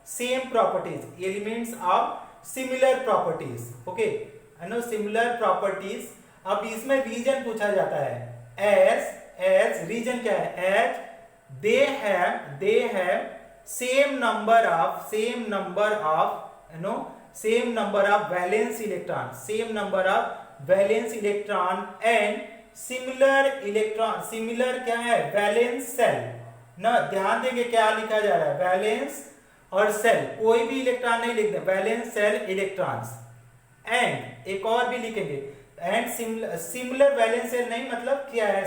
same properties, elements of similar properties, okay, I know similar properties अब इसमें रीजन पूछा जाता है। एज रीजन क्या है? As they have same number of valence electron and similar क्या है? वैलेंस सेल ना, ध्यान देंगे क्या लिखा जा रहा है, वैलेंस और सेल, कोई भी इलेक्ट्रॉन नहीं लिखते, वैलेंस सेल इलेक्ट्रॉन्स। एंड एक और भी लिखेंगे, एंड सिमिलर वैलेंस सेल नहीं, मतलब क्या है?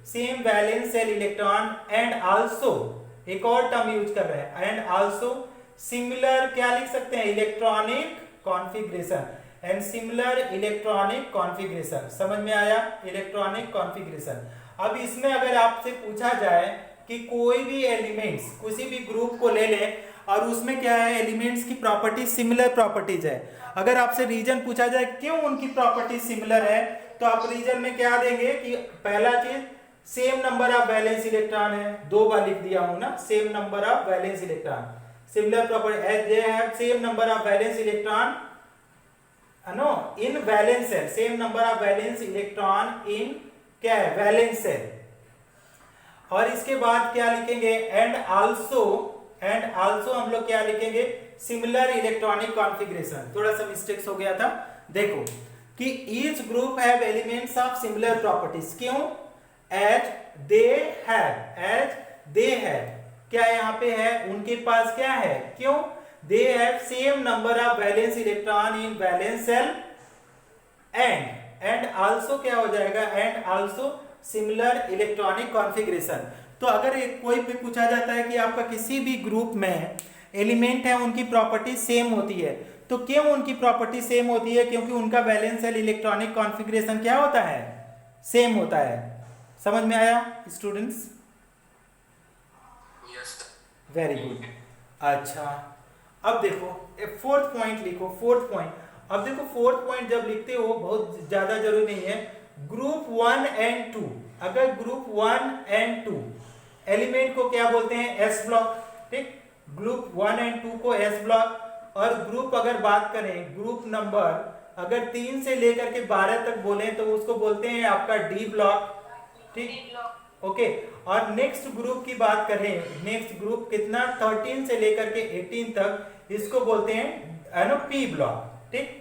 Same valence shell electron and also, एक और टर्म यूज कर रहे हैं, एंड आल्सो सिमिलर क्या लिख सकते हैं? Electronic configuration, and similar electronic configuration. समझ में आया? Electronic configuration. अब इसमें अगर आपसे पूछा जाए कि कोई भी एलिमेंट्स किसी भी ग्रुप को ले लें और उसमें क्या है? एलिमेंट्स की प्रॉपर्टी सिमिलर प्रॉपर्टीज है। अगर आपसे रीजन पूछा जाए क्यों उनकी प्रॉपर्टी सिमिलर है, तो आप रीजन में क्या देंगे कि पहला चीज same number of valence electron है, 2 बार लिख दिया हूं ना, same number of valence electron, similar property as they have same number of valence electron in valence shell, same number of valence electron in क्या है? Valence shell. और इसके बाद क्या लिखेंगे? एंड आल्सो हम लोग क्या लिखेंगे? Similar electronic configuration. थोड़ा सा मिस्टेक्स हो गया था, देखो कि each group have elements of similar properties. क्यों? एज दे हैव क्या यहाँ पे है? उनके पास क्या है? क्यों? दे have same number of valence electron in valence cell and also क्या हो जाएगा? And also similar electronic configuration. तो अगर कोई भी पूछा जाता है कि आपका किसी भी ग्रुप में एलिमेंट है उनकी प्रॉपर्टी सेम होती है, तो क्यों उनकी प्रॉपर्टी सेम होती है? क्योंकि उनका वैलेंस सेल इलेक्ट्रॉनिक कॉन्फ़िगरेशन क्या होता है? सेम होता है। समझ में आया स्टूडेंट्स? Yes very good. अच्छा, अब देखो फोर्थ पॉइंट लिखो, फोर्थ पॉइंट। अब देखो फोर्थ पॉइंट जब लिखते हो बहुत ज्यादा जरूरी नहीं है, ग्रुप 1 एंड 2, अगर ग्रुप 1 एंड 2 एलिमेंट को क्या बोलते हैं? एस ब्लॉक, ठीक। ग्रुप 1 एंड 2 को एस ब्लॉक। और ग्रुप अगर बात करें, ग्रुप नंबर अगर 3 से लेकर के 12 तक बोले तो उसको बोलते हैं आपका डी ब्लॉक, ठीक, ओके। और नेक्स्ट ग्रुप की बात करें, नेक्स्ट ग्रुप कितना? 13 से लेकर के 18 तक, इसको बोलते हैं पी ब्लॉक, ठीक।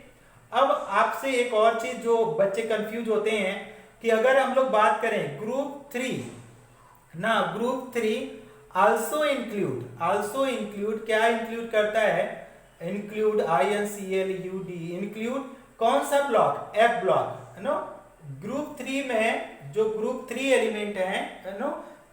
अब आपसे एक और चीज जो बच्चे कंफ्यूज होते हैं कि अगर हम लोग बात करें ग्रुप 3 ना, ग्रुप 3 आल्सो इंक्लूड क्या इंक्लूड करता है? इंक्लूड INCLUD, इंक्लूड कौन सा ब्लॉक? एफ ब्लॉक, है ना। ग्रुप 3 में जो ग्रुप 3 एलिमेंट है ना,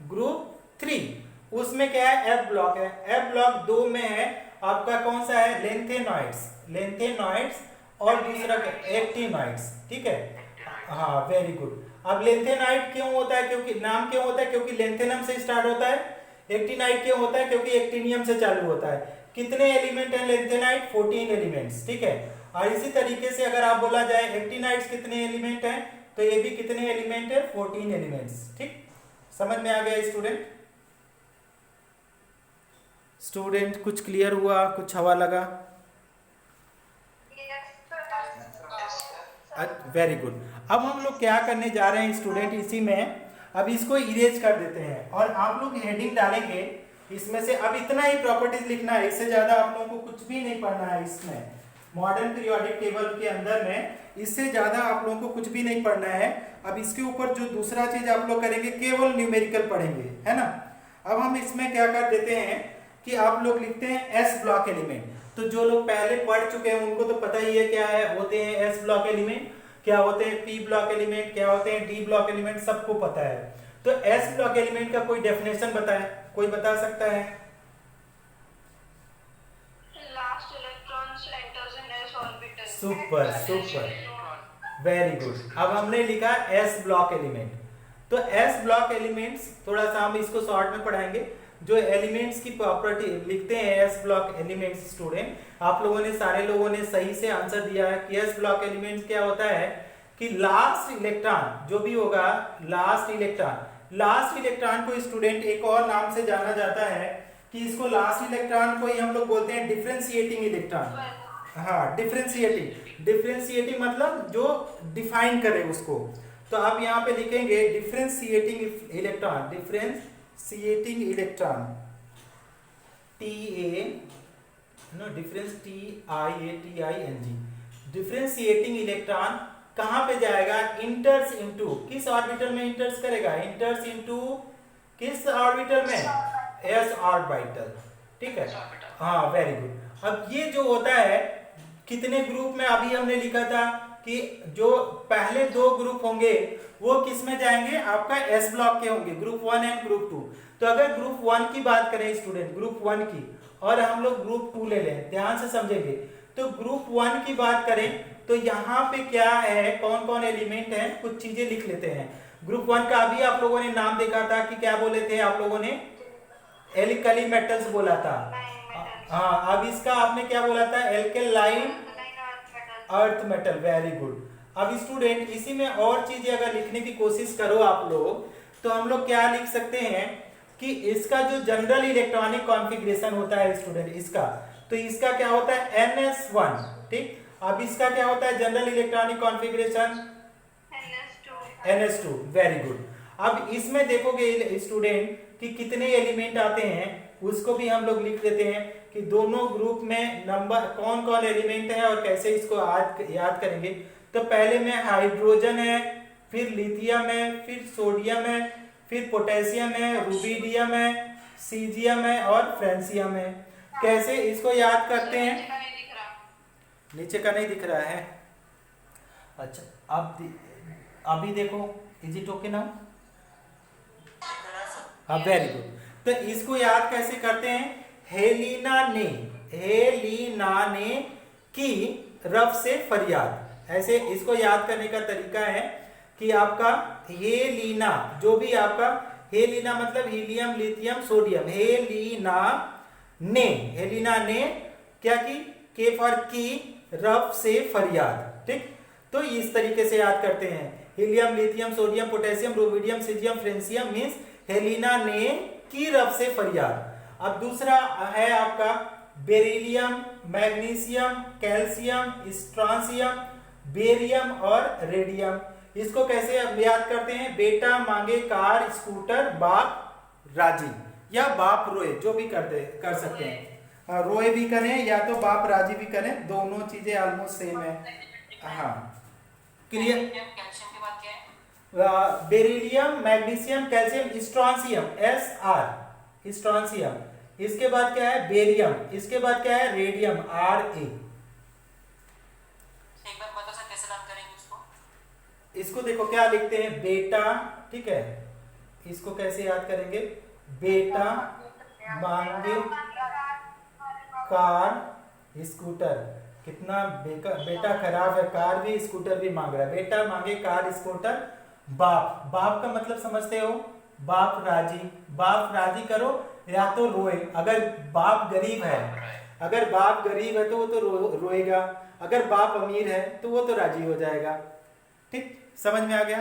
ग्रुप 3 उसमें क्या है? एफ ब्लॉक है। एफ ब्लॉक 2 में है आपका कौन सा है? लेंथेनॉइड्स और दूसरा एक्टिनॉइड्स, ठीक है। हाँ, वेरी गुड। अब लेंथेनाइड क्यों होता है? क्योंकि नाम क्यों होता है? क्योंकि लेंथेनम से स्टार्ट होता है। एक्टिनाइड क्यों होता है? क्योंकि एक्टिनियम से चालू होता है। कितने एलिमेंट है लेंथेनाइड? 14 एलिमेंट्स, ठीक है। और इसी तरीके से अगर आप बोला जाए एक्टिनाइड्स कितने एलिमेंट हैं, तो ये भी कितने एलिमेंट है? 14 एलिमेंट्स, ठीक। समझ में आ गया स्टूडेंट? कुछ क्लियर हुआ? कुछ हवा लगा? Very good. अब हम लोग क्या करने जा रहे हैं स्टूडेंट, इसी में अब इसको इरेज कर देते हैं और आप लोग हेडिंग डालेंगे इसमें से। अब इतना ही प्रॉपर्टीज लिखना है, इससे ज्यादा आप लोगों को कुछ भी नहीं पढ़ना है इसमें। मॉडर्न पीरियोडिक टेबल के अंदर में इससे ज्यादा आप लोगों को कुछ भी नहीं पढ़ना है। अब इसके ऊपर जो दूसरा चीज आप लोग करेंगे, केवल न्यूमेरिकल पढ़ेंगे, है ना। अब हम इसमें क्या कर देते हैं कि आप लोग लिखते हैं एस ब्लॉक एलिमेंट। तो जो लोग पहले पढ़ चुके हैं उनको तो पता ही है क्या है होते हैं एस ब्लॉक एलिमेंट, क्या होते हैं पी ब्लॉक एलिमेंट, क्या होते हैं डी ब्लॉक एलिमेंट, सबको पता है। तो एस ब्लॉक एलिमेंट का कोई डेफिनेशन बताए, कोई बता सकता है? Last electrons enters in s orbital. Super, very good. अब हमने लिखा एस ब्लॉक एलिमेंट। तो एस ब्लॉक एलिमेंट्स थोड़ा सा हम इसको शॉर्ट में पढ़ाएंगे। जो एलिमेंट्स की प्रॉपर्टी लिखते हैं एस ब्लॉक एलिमेंट्स, स्टूडेंट आप लोगों ने सारे लोगों ने सही से आंसर दिया है कि एस ब्लॉक एलिमेंट्स क्या होता है कि लास्ट इलेक्ट्रॉन जो भी होगा, लास्ट इलेक्ट्रॉन को स्टूडेंट एक और नाम से जाना जाता है कि इसको लास्ट इलेक्ट्रॉन को ही हम लोग बोलते हैं डिफरेंशिएटिंग इलेक्ट्रॉन, हाँ, डिफरेंशिएटिंग मतलब जो डिफाइन करे उसको। तो आप यहाँ पे लिखेंगे differentiating electron, differentiating electron, TIATING, differentiating electron कहाँ पे जाएगा? इंटर्स इनटू, किस ऑर्बिटल में इंटर्स करेगा? इंटर्स इनटू किस ऑर्बिटल में? s ऑर्बिटल, ठीक है। हाँ, वेरी गुड। अब ये जो होता है कितने ग्रुप में, अभी हमने लिखा था कि जो पहले 2 ग्रुप होंगे वो किस में जाएंगे? आपका एस ब्लॉक के होंगे, ग्रुप 1 एंड ग्रुप 2। तो अगर ग्रुप 1 की बात करें स्टूडेंट, ग्रुप 1 की, और हम लोग ग्रुप 2 ले लें, ध्यान से समझेंगे। तो ग्रुप 1 की बात करें तो यहाँ पे क्या है, कौन कौन एलिमेंट है, कुछ चीजें लिख लेते हैं। ग्रुप 1 का अभी आप लोगों ने नाम देखा था कि क्या बोले थे आप लोगों ने? एल्कली मेटल्स बोला था। हाँ, अब इसका आपने क्या बोला था? Alkaline earth metal, very good. अब स्टूडेंट इसी में और चीजें अगर लिखने की कोशिश करो आप लोग, तो हम लोग क्या लिख सकते हैं कि इसका जो जनरल इलेक्ट्रॉनिक कॉन्फ़िगरेशन होता है स्टूडेंट, इसका, तो इसका क्या होता है? NS1, ठीक। अब इसका क्या होता है general electronic configuration? NS2, very good. अब इसमें देखोगे स्टूडेंट कि कितने एलिमेंट आते हैं, उसको भी हम लोग लिख देते हैं कि दोनों ग्रुप में नंबर कौन कौन एलिमेंट है और कैसे इसको याद करेंगे। तो पहले में हाइड्रोजन है, फिर लिथियम है, फिर सोडियम है, फिर पोटेशियम है, रुबिडियम है, सीजियम है और फ्रेंसियम है। कैसे इसको याद करते हैं? नीचे का नहीं दिख रहा है? अच्छा, अब अभी देखो, इज इट ओके नाउ? हाँ, वेरी गुड। तो इसको याद कैसे करते हैं? हेलिना ने की रफ से फरियाद, ऐसे इसको याद करने का तरीका है कि आपका हेलिना, जो भी आपका हेलिना मतलब हीलियम, लिथियम, सोडियम, हेलिना ने क्या की? के फॉर की, रफ से फरियाद, ठीक। तो इस तरीके से याद करते हैं, helium, lithium, sodium, potassium, rubidium, caesium, francium means Helena ने की रफ से फरियाद। अब दूसरा है आपका beryllium, magnesium, calcium, strontium, barium और रेडियम। इसको कैसे याद करते हैं? बेटा मांगे कार, स्कूटर, बाप राजी, या बाप रोए, जो भी कर सकते हैं। रोए भी करें या तो बाप राजी भी करें, दोनों चीजें ऑलमोस्ट सेम है। हाँ, क्लियर। कैल्शियम के बाद क्या है? Beryllium, magnesium, calcium, strontium, SR, strontium. इसके बाद क्या है? बेरियम। इसके बाद क्या है? Radium, RA। एक बार बता सर कैसे लर्न करेंगे इसको? इसको देखो क्या लिखते हैं? बेटा, ठीक है, इसको कैसे याद करेंगे? बेटा मांगे कार, स्कूटर। कितना बेटा खराब है, कार भी स्कूटर भी मांग रहा है। बेटा मांगे कार, स्कूटर। बाप का मतलब समझते हो? बाप राजी करो या तो रोए। अगर बाप गरीब है तो वो तो रोएगा, अगर बाप अमीर है तो वो तो राजी हो जाएगा, ठीक। समझ में आ गया?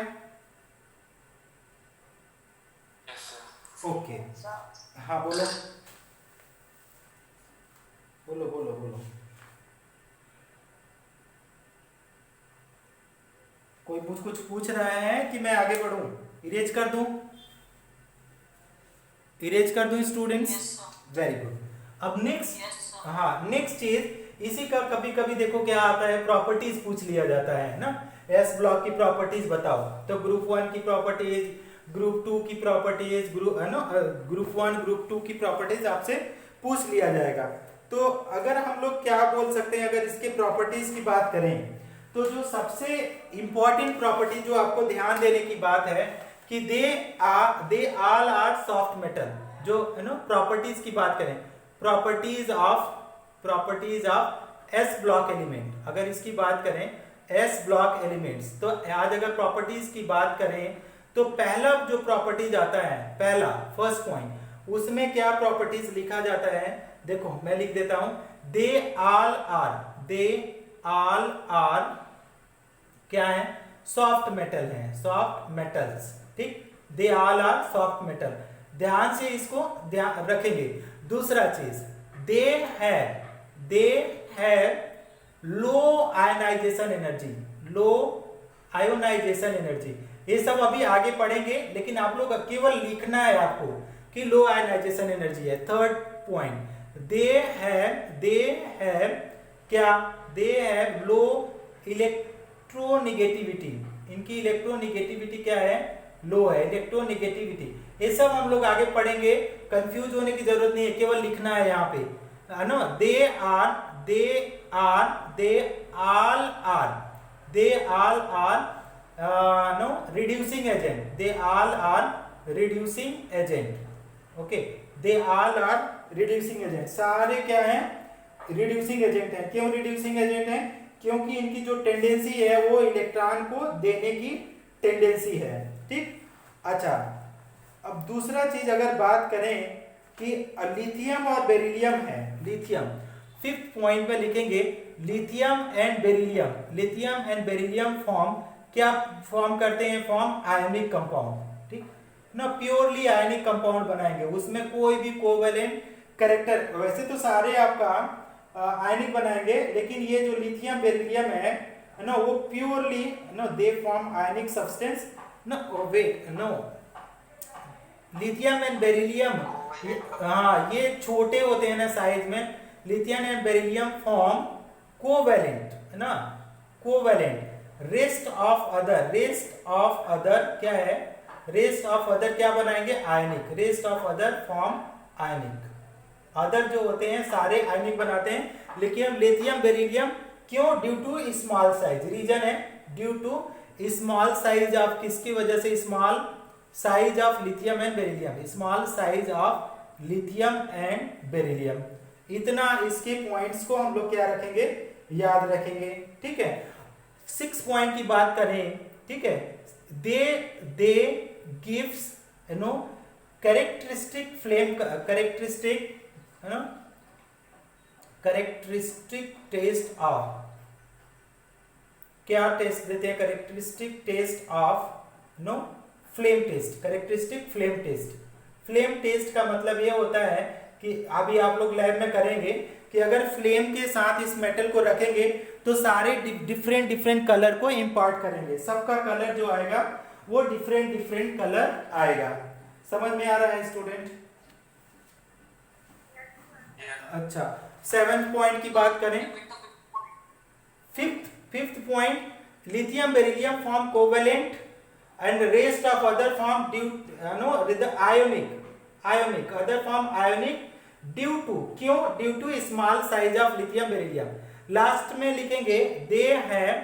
ओके, हाँ, बोलो। कोई कुछ पूछ रहा है कि मैं आगे बढ़ूं? इरेज कर दूं स्टूडेंट्स? Very good. अब नेक्स्ट, हाँ, नेक्स्ट चीज इसी का कभी कभी देखो क्या आता है, प्रॉपर्टीज पूछ लिया जाता है ना। एस ब्लॉक की प्रॉपर्टीज बताओ, तो ग्रुप 1 की प्रॉपर्टीज, ग्रुप 2 की प्रॉपर्टीज, ग्रुप 1 ग्रुप 2 की प्रॉपर्टीज आपसे पूछ लिया जाएगा। तो अगर हम लोग क्या बोल सकते हैं, अगर इसके प्रॉपर्टीज की बात करें, तो जो सबसे इंपॉर्टेंट प्रॉपर्टी जो आपको ध्यान देने की बात है कि they all are soft metal. जो प्रॉपर्टीज की बात करें, properties of s block element, अगर इसकी बात करें एस ब्लॉक एलिमेंट्स, तो आज अगर प्रॉपर्टीज की बात करें तो पहला जो प्रॉपर्टीज आता है, पहला फर्स्ट पॉइंट, उसमें क्या प्रॉपर्टीज लिखा जाता है? देखो मैं लिख देता हूं, दे ऑल आर क्या है? सॉफ्ट मेटल है, सॉफ्ट मेटल्स, ठीक। They all are soft metal, ध्यान से इसको ध्यान रखेंगे। दूसरा चीज, they have low ionisation energy, low ionisation energy, ये सब अभी आगे पढ़ेंगे, लेकिन आप लोग केवल लिखना है आपको कि लो आयनाइजेशन एनर्जी है। थर्ड पॉइंट, दे हैव क्या, दे हैव लो इलेक्ट्रोनिगेटिविटी, इनकी इलेक्ट्रोनिगेटिविटी क्या है, लो है, इलेक्ट्रोनिगेटिविटी। ये सब हम लोग आगे पढ़ेंगे, कंफ्यूज होने की जरूरत नहीं है, केवल लिखना है यहाँ पे, है ना। दे all are no reducing agent, they all are reducing agent, okay, they all are reducing agent, सारे क्या हैं, रिड्यूसिंग एजेंट हैं। क्यों रिड्यूसिंग एजेंट हैं, क्योंकि इनकी जो टेंडेंसी है वो इलेक्ट्रॉन को देने की टेंडेंसी है, ठीक। अच्छा, अब दूसरा चीज अगर बात करें कि लिथियम और बेरिलियम है, लिथियम 5th पॉइंट में लिखेंगे, lithium and beryllium, lithium and beryllium क्या फॉर्म करते हैं, फॉर्म आयनिक कंपाउंड, ठीक ना, प्योरली आयनिक कंपाउंड बनाएंगे, उसमें कोई भी कोवेलेंट कैरेक्टर, वैसे तो सारे आपका आयनिक बनाएंगे, लेकिन ये जो लिथियम बेरिलियम है ना, वो purely no they form ionic substance, no wait no, lithium and beryllium, हाँ ये छोटे होते हैं ना साइज में, lithium and beryllium form covalent, है ना, कोवेलेंट, रेस्ट ऑफ अदर क्या है, रेस्ट ऑफ अदर क्या बनाएंगे, ionic, rest of other form ionic, other जो होते हैं सारे आयनिक बनाते हैं। लेकिन लिथियम बेरिलियम क्यों, due to small size, reason है due to small size of, किसकी वजह से, small size of lithium and beryllium, small size of lithium and beryllium. इतना इसके पॉइंट्स को हम लोग क्या रखेंगे, याद रखेंगे, ठीक है। 6 पॉइंट की बात करें, ठीक है, they gives you no characteristic flame, characteristic है ना, कैरेक्टरिस्टिक टेस्ट ऑफ, क्या टेस्ट देते हैं, characteristic test of no flame test, characteristic flame test. Flame test का मतलब ये होता है कि अभी आप लोग लैब में करेंगे कि अगर फ्लेम के साथ इस मेटल को रखेंगे तो सारे डिफरेंट कलर को इंपार्ट करेंगे, सबका कलर जो आएगा वो डिफरेंट कलर आएगा। समझ में आ रहा है स्टूडेंट? अच्छा, 7th पॉइंट की बात करें, fifth point, lithium beryllium form covalent and rest of other form due no ionic other form ionic due to, क्यों, due to small size of lithium beryllium. Last में लिखेंगे दे हैव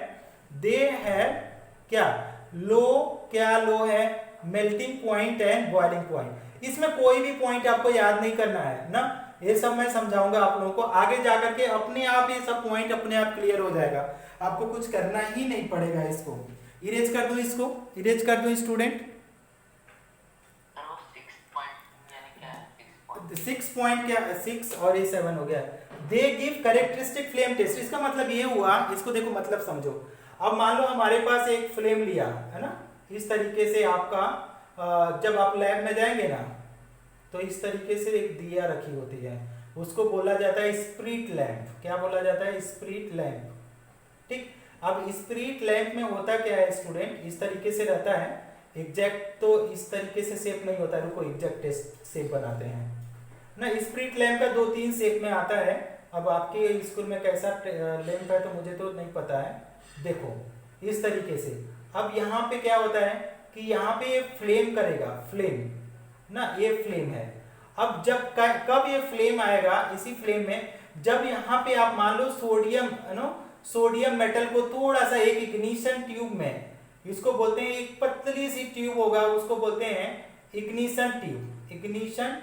क्या low है, melting point and boiling point. इसमें कोई भी point आपको याद नहीं करना है ना, ये सब मैं समझाऊंगा आप लोगों को, आगे जाकर के अपने आप ये सब पॉइंट अपने आप क्लियर हो जाएगा, आपको कुछ करना ही नहीं पड़ेगा। इसको इरेज कर दो, इसको इरेज कर दो स्टूडेंट। 6 पॉइंट क्या, 6 और ये 7 हो गया। They give characteristic flame test, इसका मतलब ये हुआ, इसको देखो मतलब समझो। अब मान लो हमारे पास एक फ्लेम लिया है ना, इस तरीके से आपका जब आप लैब में जाएंगे ना तो इस तरीके से एक दिया रखी होती है, उसको बोला जाता है स्प्रिट लैंप। क्या बोला जाता है? स्प्रिट लैंप, ठीक। अब स्प्रिट लैंप में होता क्या है स्टूडेंट, इस तरीके से रहता है, एग्जैक्ट तो इस तरीके से शेप नहीं होता है, रुको एग्जैक्ट शेप बनाते हैं ना। स्प्रिट लैंप का 2-3 शेप में आता है। अब आपके स्कूल में कैसा लैंप है तो मुझे तो नहीं पता है। देखो इस तरीके से, अब यहाँ पे क्या होता है कि यहाँ पे फ्लेम करेगा, फ्लेम ना, ये फ्लेम है। अब जब कब ये फ्लेम आएगा, इसी फ्लेम में जब यहाँ पे आप मान लो सोडियम मेटल को थोड़ा सा एक इग्निशन ट्यूब में, इसको बोलते हैं एक पतली सी ट्यूब होगा, उसको बोलते हैं इग्निशन ट्यूब। इग्निशन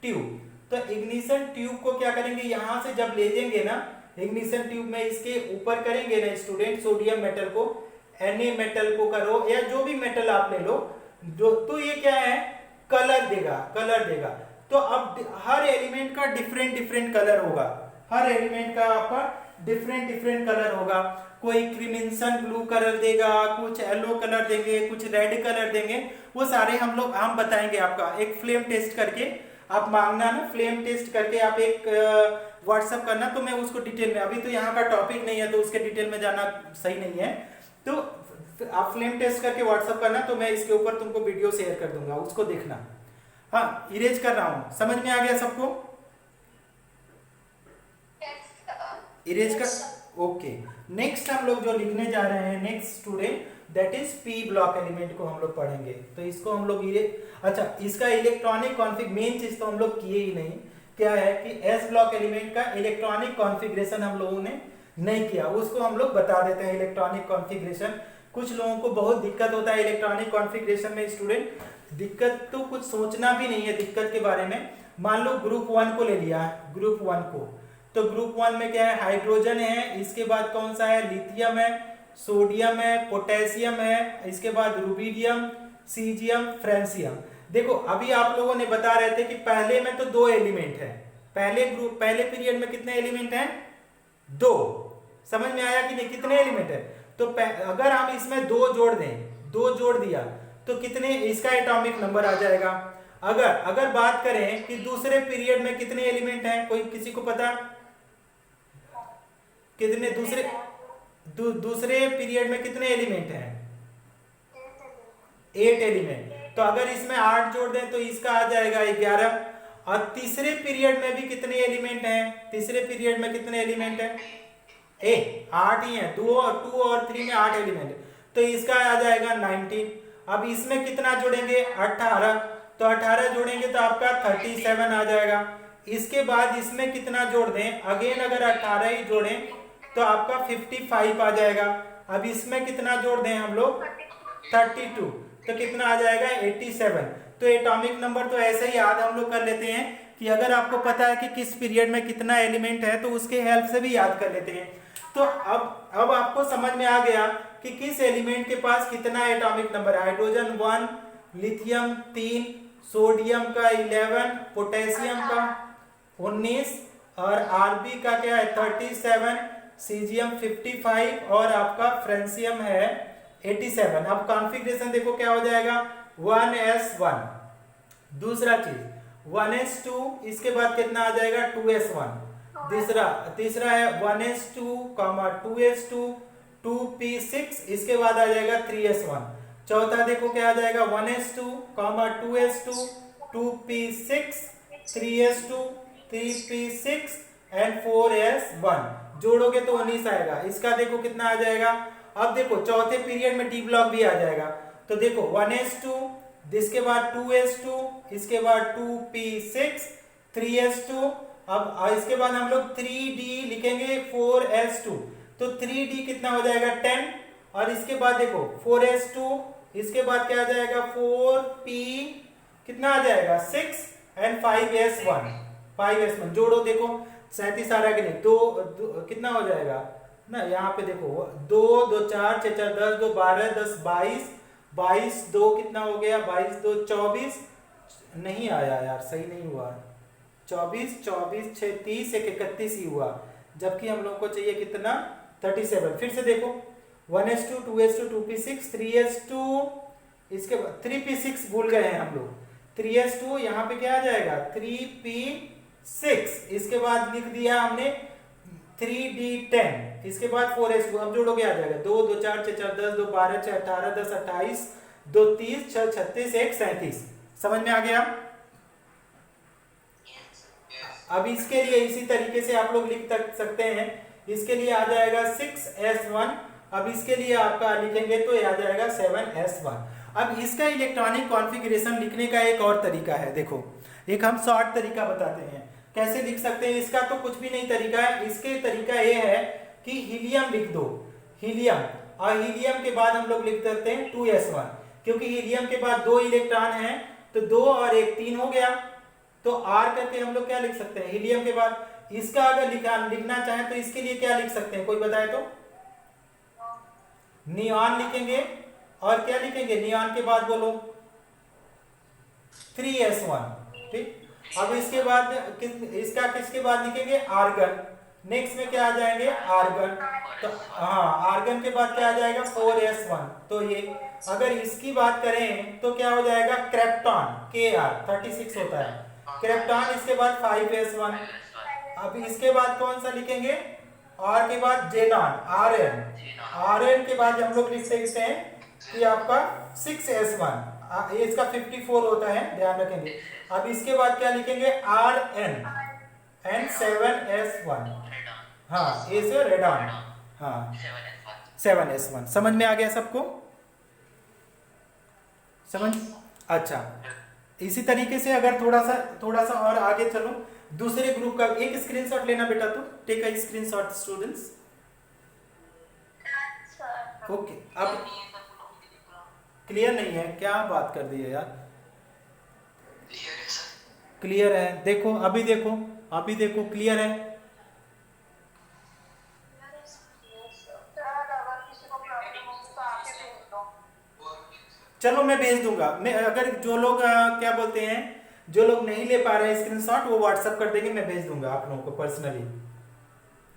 ट्यूब, तो इग्निशन ट्यूब को क्या करेंगे, यहां से जब ले जाएंगे ना इग्निशन ट्यूब में, इसके ऊपर करेंगे ना स्टूडेंट, सोडियम मेटल को, Na मेटल को करो या जो भी मेटल आप ले लो, जो तो ये क्या है, कलर देगा। तो अब हर एलिमेंट का डिफरेंट कलर होगा, हर एलिमेंट का आपका डिफरेंट कलर होगा। कोई क्रिमिसन ब्लू कलर देगा, कुछ येलो कलर देंगे, कुछ रेड कलर देंगे, वो सारे हम बताएंगे आपका एक फ्लेम टेस्ट करके आप मांगना ना, फ्लेम टेस्ट करके आप एक व्हाट्सअप करना, तो मैं उसको डिटेल में, अभी तो यहाँ का टॉपिक नहीं है तो उसके डिटेल में जाना सही नहीं है, तो आप फ्लेम टेस्ट करके व्हाट्सअप करना, तो मैं इसके ऊपर तुमको वीडियो शेयर कर दूंगा, उसको देखना। हाँ, इरेज कर रहा हूँ, समझ में आ गया सबको? इरेज कर, ओके। नेक्स्ट हम लोग जो लिखने जा रहे हैं next student, that is P block element को हम लोग पढ़ेंगे। तो इसको हम लोग अच्छा, इसका इलेक्ट्रॉनिक कॉन्फ़िग, मेन चीज तो हम लोग किए ही नहीं, क्या है कि एस ब्लॉक एलिमेंट का इलेक्ट्रॉनिक कॉन्फ़िगरेशन हम लोगों ने नहीं किया, उसको हम लोग बता देते हैं। इलेक्ट्रॉनिक कॉन्फ़िगरेशन, कुछ लोगों को बहुत दिक्कत होता है इलेक्ट्रॉनिक कॉन्फ़िगरेशन में स्टूडेंट, दिक्कत तो कुछ सोचना भी नहीं है दिक्कत के बारे में। मान लो ग्रुप 1 को ले लिया, ग्रुप 1 को, तो ग्रुप 1 में क्या है, हाइड्रोजन है, इसके बाद कौन सा है, लिथियम है, सोडियम है, पोटेशियम है, इसके बाद रुबिडियम, सीजियम, फ्रेंसियम। देखो अभी आप लोगों ने बता रहे थे कि पहले में तो 2 एलिमेंट है, पहले पीरियड में कितने एलिमेंट हैं, 2। समझ में आया कि नहीं, कितने एलिमेंट है? तो अगर हम इसमें 2 जोड़ दें, 2 जोड़ दिया तो कितने, इसका एटॉमिक नंबर आ जाएगा। अगर बात करें कि दूसरे पीरियड में कितने एलिमेंट हैं, कोई किसी को पता कितने, दूसरे पीरियड में कितने एलिमेंट हैं, 8 एलिमेंट। तो अगर इसमें 8 जोड़ दें तो इसका आ जाएगा 11। और तीसरे पीरियड में भी कितने एलिमेंट हैं, तीसरे पीरियड में कितने एलिमेंट हैं, 8 ही है, 2 और 3 में 8 एलिमेंट, तो इसका आ जाएगा 19। अब इसमें कितना जोड़ेंगे, 18, तो 18 जोड़ेंगे तो आपका 37 आ जाएगा। इसके बाद इसमें कितना जोड़ दें, अगेन अगर 18 ही जोड़ें तो आपका 55 आ जाएगा। अब इसमें कितना जोड़ दें हम लोग, 32, तो कितना आ जाएगा, 87। तो एटॉमिक नंबर तो ऐसे ही याद हम लोग कर लेते हैं कि अगर आपको पता है कि किस पीरियड में कितना एलिमेंट है तो उसके हेल्प से भी याद कर लेते हैं। तो अब आपको समझ में आ गया कि किस एलिमेंट के पास कितना एटॉमिक नंबर है। हाइड्रोजन 1, लिथियम 3, सोडियम का 11, पोटेशियम का 19 और आरबी का क्या है 37, सीजियम 55 और आपका फ्रेंसियम है 87। अब कॉन्फ़िगरेशन देखो क्या हो जाएगा, 1s1, दूसरा चीज 1s2, इसके बाद कितना आ जाएगा 2s1, तीसरा है 1s2, 2s2, 2p6, इसके बाद आ जाएगा 3s1। चौथा देखो क्या आ जाएगा, 1s2, 2s2, 2p6, 3s2, 3p6 and 4s1। जोड़ोगे तो 19 आएगा। इसका देखो कितना आ जाएगा। अब देखो चौथे पीरियड में डी ब्लॉक भी आ जाएगा, तो देखो 1s2, इसके बाद 2s2, इसके बाद 2p6, 3s2, अब इसके बाद हम लोग 3d लिखेंगे 4s2, तो 3d कितना हो जाएगा 10, और इसके बाद देखो 4s2, इसके बाद क्या आ जाएगा 4p, कितना आ जाएगा 6 एंड 5s1, जोड़ो देखो 37 आ रहा है कि नहीं, दो कितना हो जाएगा ना, यहाँ पे देखो 2 2 4 6 4 10 2 12 10 22 2 कितना हो गया 22 2 24, नहीं आया यार, सही नहीं हुआ, 24 24 6 30 1 31 ही हुआ, जबकि हम लोग को चाहिए कितना 37। फिर से देखो 1s2, 2s2, 2p6, 3s2, इसके बाद 3p6 भूल गए हैं हम लोग, 3s2 यहाँ पे क्या आ जाएगा 3p6, इसके बाद लिख दिया हमने 3d10, इसके बाद 4s2, अब जोड़ोगे आ जाएगा 2 2 4 6 4 10 2 12 6 18 10 28 2 30 6 36 1 37। समझ में आ गया। अब इसके लिए इसी तरीके से आप लोग लिख सकते हैं, इसके लिए आ जाएगा 6s1, अब इसके लिए आपका लिखेंगे तो ये आ जाएगा 7s1। अब इसका इलेक्ट्रॉनिक कॉन्फ़िगरेशन लिखने का एक और तरीका है, देखो एक हम शॉर्ट तरीका बताते हैं कैसे लिख सकते हैं। इसका तो कुछ भी नहीं तरीका है, इसके तरीका ये है कि हीलियम लिख दो, हीलियम, और हीलियम के बाद हम लोग लिख देते हैं 2s1, क्योंकि हीलियम के बाद 2 इलेक्ट्रॉन हैं तो 2 और 1 3 हो गया, तो R करके हम लोग क्या लिख सकते हैं हीलियम के बाद। इसका अगर लिखना चाहें तो इसके लिए क्या लिख सकते हैं, कोई बताए तो, नियॉन लिखेंगे, और क्या लिखेंगे नियॉन के बाद बोलो 3s1, ठीक। अब इसके बाद इसका किसके बाद लिखेंगे आर्गन, नेक्स्ट में क्या आ जाएंगे आर्गन, तो हाँ आर्गन के बाद क्या आ जाएगा 4s1, तो ये अगर इसकी बात करें तो क्या हो जाएगा क्रेप्टॉन, Kr 36 होता है, क्रेप्टॉन, इसके बाद 5s1। अब इसके बाद कौन सा लिखेंगे, आर के बाद जेनॉन, आर एन के बाद हम लोग लिख सकते हैं कि आपका 6s1, ये इसका 54 होता है, ध्यान रखेंगे। अब इसके बाद क्या लिखेंगे, आर एन 7s1, हाँ ए से रेडॉन, हाँ 7s1। समझ में आ गया सबको, समझ, अच्छा। इसी तरीके से अगर थोड़ा सा और आगे चलो, दूसरे ग्रुप का एक स्क्रीनशॉट लेना बेटा, तो take a screenshot students. Okay, अब क्लियर नहीं है, क्या बात कर दी है यार, क्लियर है, देखो अभी देखो क्लियर है। चलो मैं भेज दूंगा, मैं अगर जो लोग क्या बोलते हैं, जो लोग नहीं ले पा रहे हैं स्क्रीनशॉट, वो व्हाट्सएप कर देंगे, मैं भेज दूंगा आप लोगों को पर्सनली।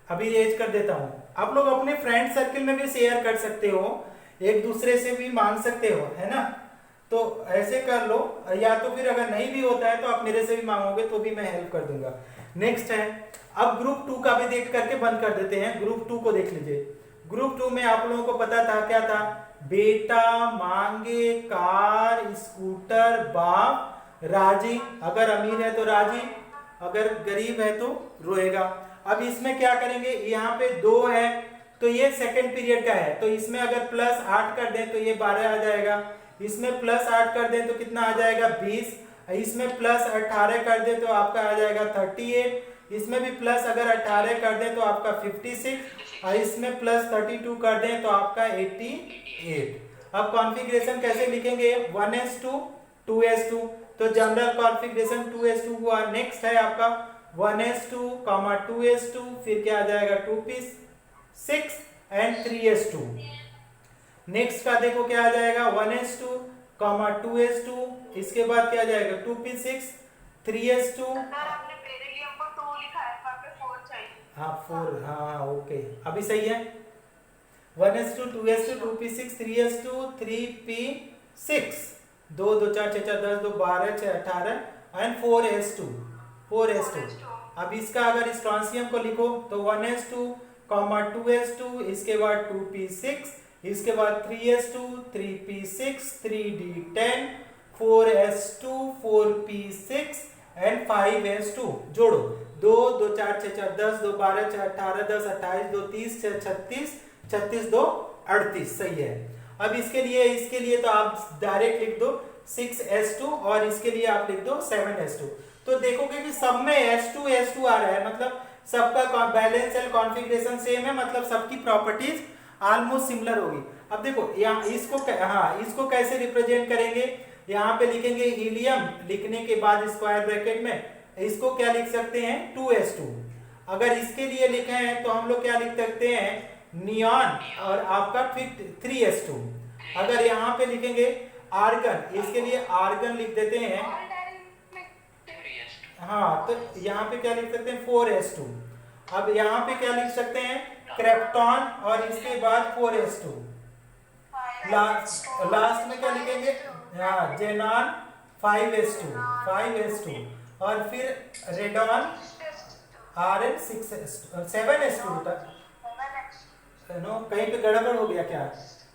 अभी रेज कर देता हूँ, आप लोग अपने फ्रेंड सर्किल में भी शेयर कर सकते हो, एक दूसरे से भी मांग सकते हो, है ना, तो ऐसे कर लो, या तो फिर अगर नहीं भी होता है तो आप मेरे से भी मांगोगे तो भी मैं हेल्प कर दूंगा। नेक्स्ट है, अब ग्रुप 2 का भी देख करके बंद कर देते हैं, ग्रुप 2 को देख लीजिए। ग्रुप 2 में आप लोगों को पता था क्या था, बेटा मांगे कार, स्कूटर, बाप राजी, अगर अमीर है तो राजी, अगर गरीब है तो रोएगा। अब इसमें क्या करेंगे, यहाँ पे 2 है तो ये सेकंड पीरियड का है, तो इसमें अगर +8 कर दें तो ये 12 आ जाएगा, इसमें +8 कर दें तो कितना आ जाएगा 20, इसमें +18 कर दें तो आपका आ जाएगा 38, इसमें भी अगर 18 कर दें तो आपका 56, और इसमें +32 कर दें तो आपका 88। अब कॉन्फ़िगरेशन कैसे लिखेंगे, 1s2 2s2, तो जनरल कॉन्फ़िगरेशन 2s2 हुआ। नेक्स्ट है आपका 1s2, 2s2, फिर क्या आ जाएगा 2p6 एंड 3s2। नेक्स्ट का देखो क्या आ जाएगा, 1s2, 2s2, इसके बाद क्या आ जाएगा 2p6, 3s2, आपने बेरिलियम को 2 लिखा है, वहाँ पे 4 चाहिए। हाँ 4, हाँ ओके, अभी सही है। 1s2, 2s2, 2p6, 3s2, 3p6, 2 2 4 6 4 10 2 12 6 18 and 4s2, 4s2। अब इसका अगर स्ट्रॉन्सियम को लिखो तो 1s2, 2s2, इसके बाद 2p6, इसके बाद 3s2, 3p6, 3d10, 4s2, 4p6 and 5s2। जोड़ो, 2 2 4 6 4 10 2 12 6 18 10 28 2 30 6 36 36 2 38, सही है। अब इसके लिए तो आप डायरेक्ट लिख दो 6s2 और इसके लिए आप लिख दो 7s2। तो देखोगे कि सब में s2 आ रहा है, मतलब सबका बैलेंस सेल कॉन्फ़िगरेशन सेम है, मतलब सबकी प्रॉपर्टीज ऑलमोस्ट सिमिलर होगी। अब देखो यहाँ इसको कैसे रिप्रेजेंट करेंगे, यहाँ पे लिखेंगे हीलियम, लिखने के बाद स्क्वायर ब्रैकेट में इसको क्या लिख सकते हैं 2s2। अगर इसके लिए लिखे हैं तो हम लोग क्या लिख सकते हैं नियॉन, और आपका फिर 3s2। अगर यहाँ पे लिखेंगे आर्गन, इसके लिए आर्गन लिख देते हैं, हाँ, तो यहाँ पे क्या लिख सकते हैं 4s2। अब यहाँ पे क्या लिख सकते हैं क्रेप्टॉन, और इसके बाद 4s2। लास्ट में क्या लिखेंगे, हाँ जेनॉन 5s2, और फिर रेडॉन Rn 7s2 तक। नो, कहीं पे गड़बड़ हो गया क्या,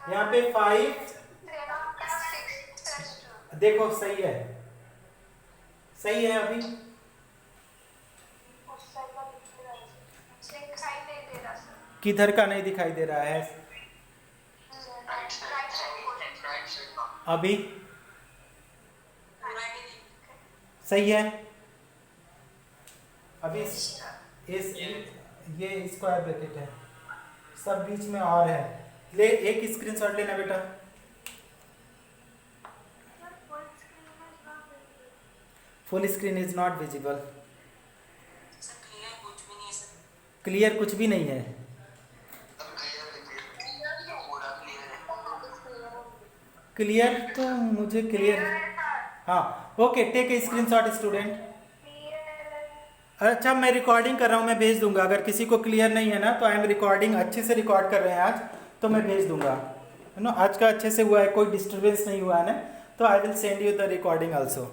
यहाँ पे 5, देखो सही है, सही है। अभी किधर का नहीं दिखाई दे रहा है, अभी सही है। अभी ये स्क्वायर ब्रैकेट है, सब बीच में और है, ले एक स्क्रीनशॉट लेना बेटा। Full screen is not visible, clear कुछ भी नहीं है। क्लियर तो मुझे क्लियर, हाँ okay, take a screenshot student. अच्छा मैं रिकॉर्डिंग कर रहा हूँ, मैं भेज दूंगा। अगर किसी को क्लियर नहीं है ना तो आई एम रिकॉर्डिंग, अच्छे से रिकॉर्ड कर रहे हैं आज, तो मैं भेज दूंगा, है ना। आज का अच्छे से हुआ है, कोई डिस्टर्बेंस नहीं हुआ है ना, तो I will send you the recording also.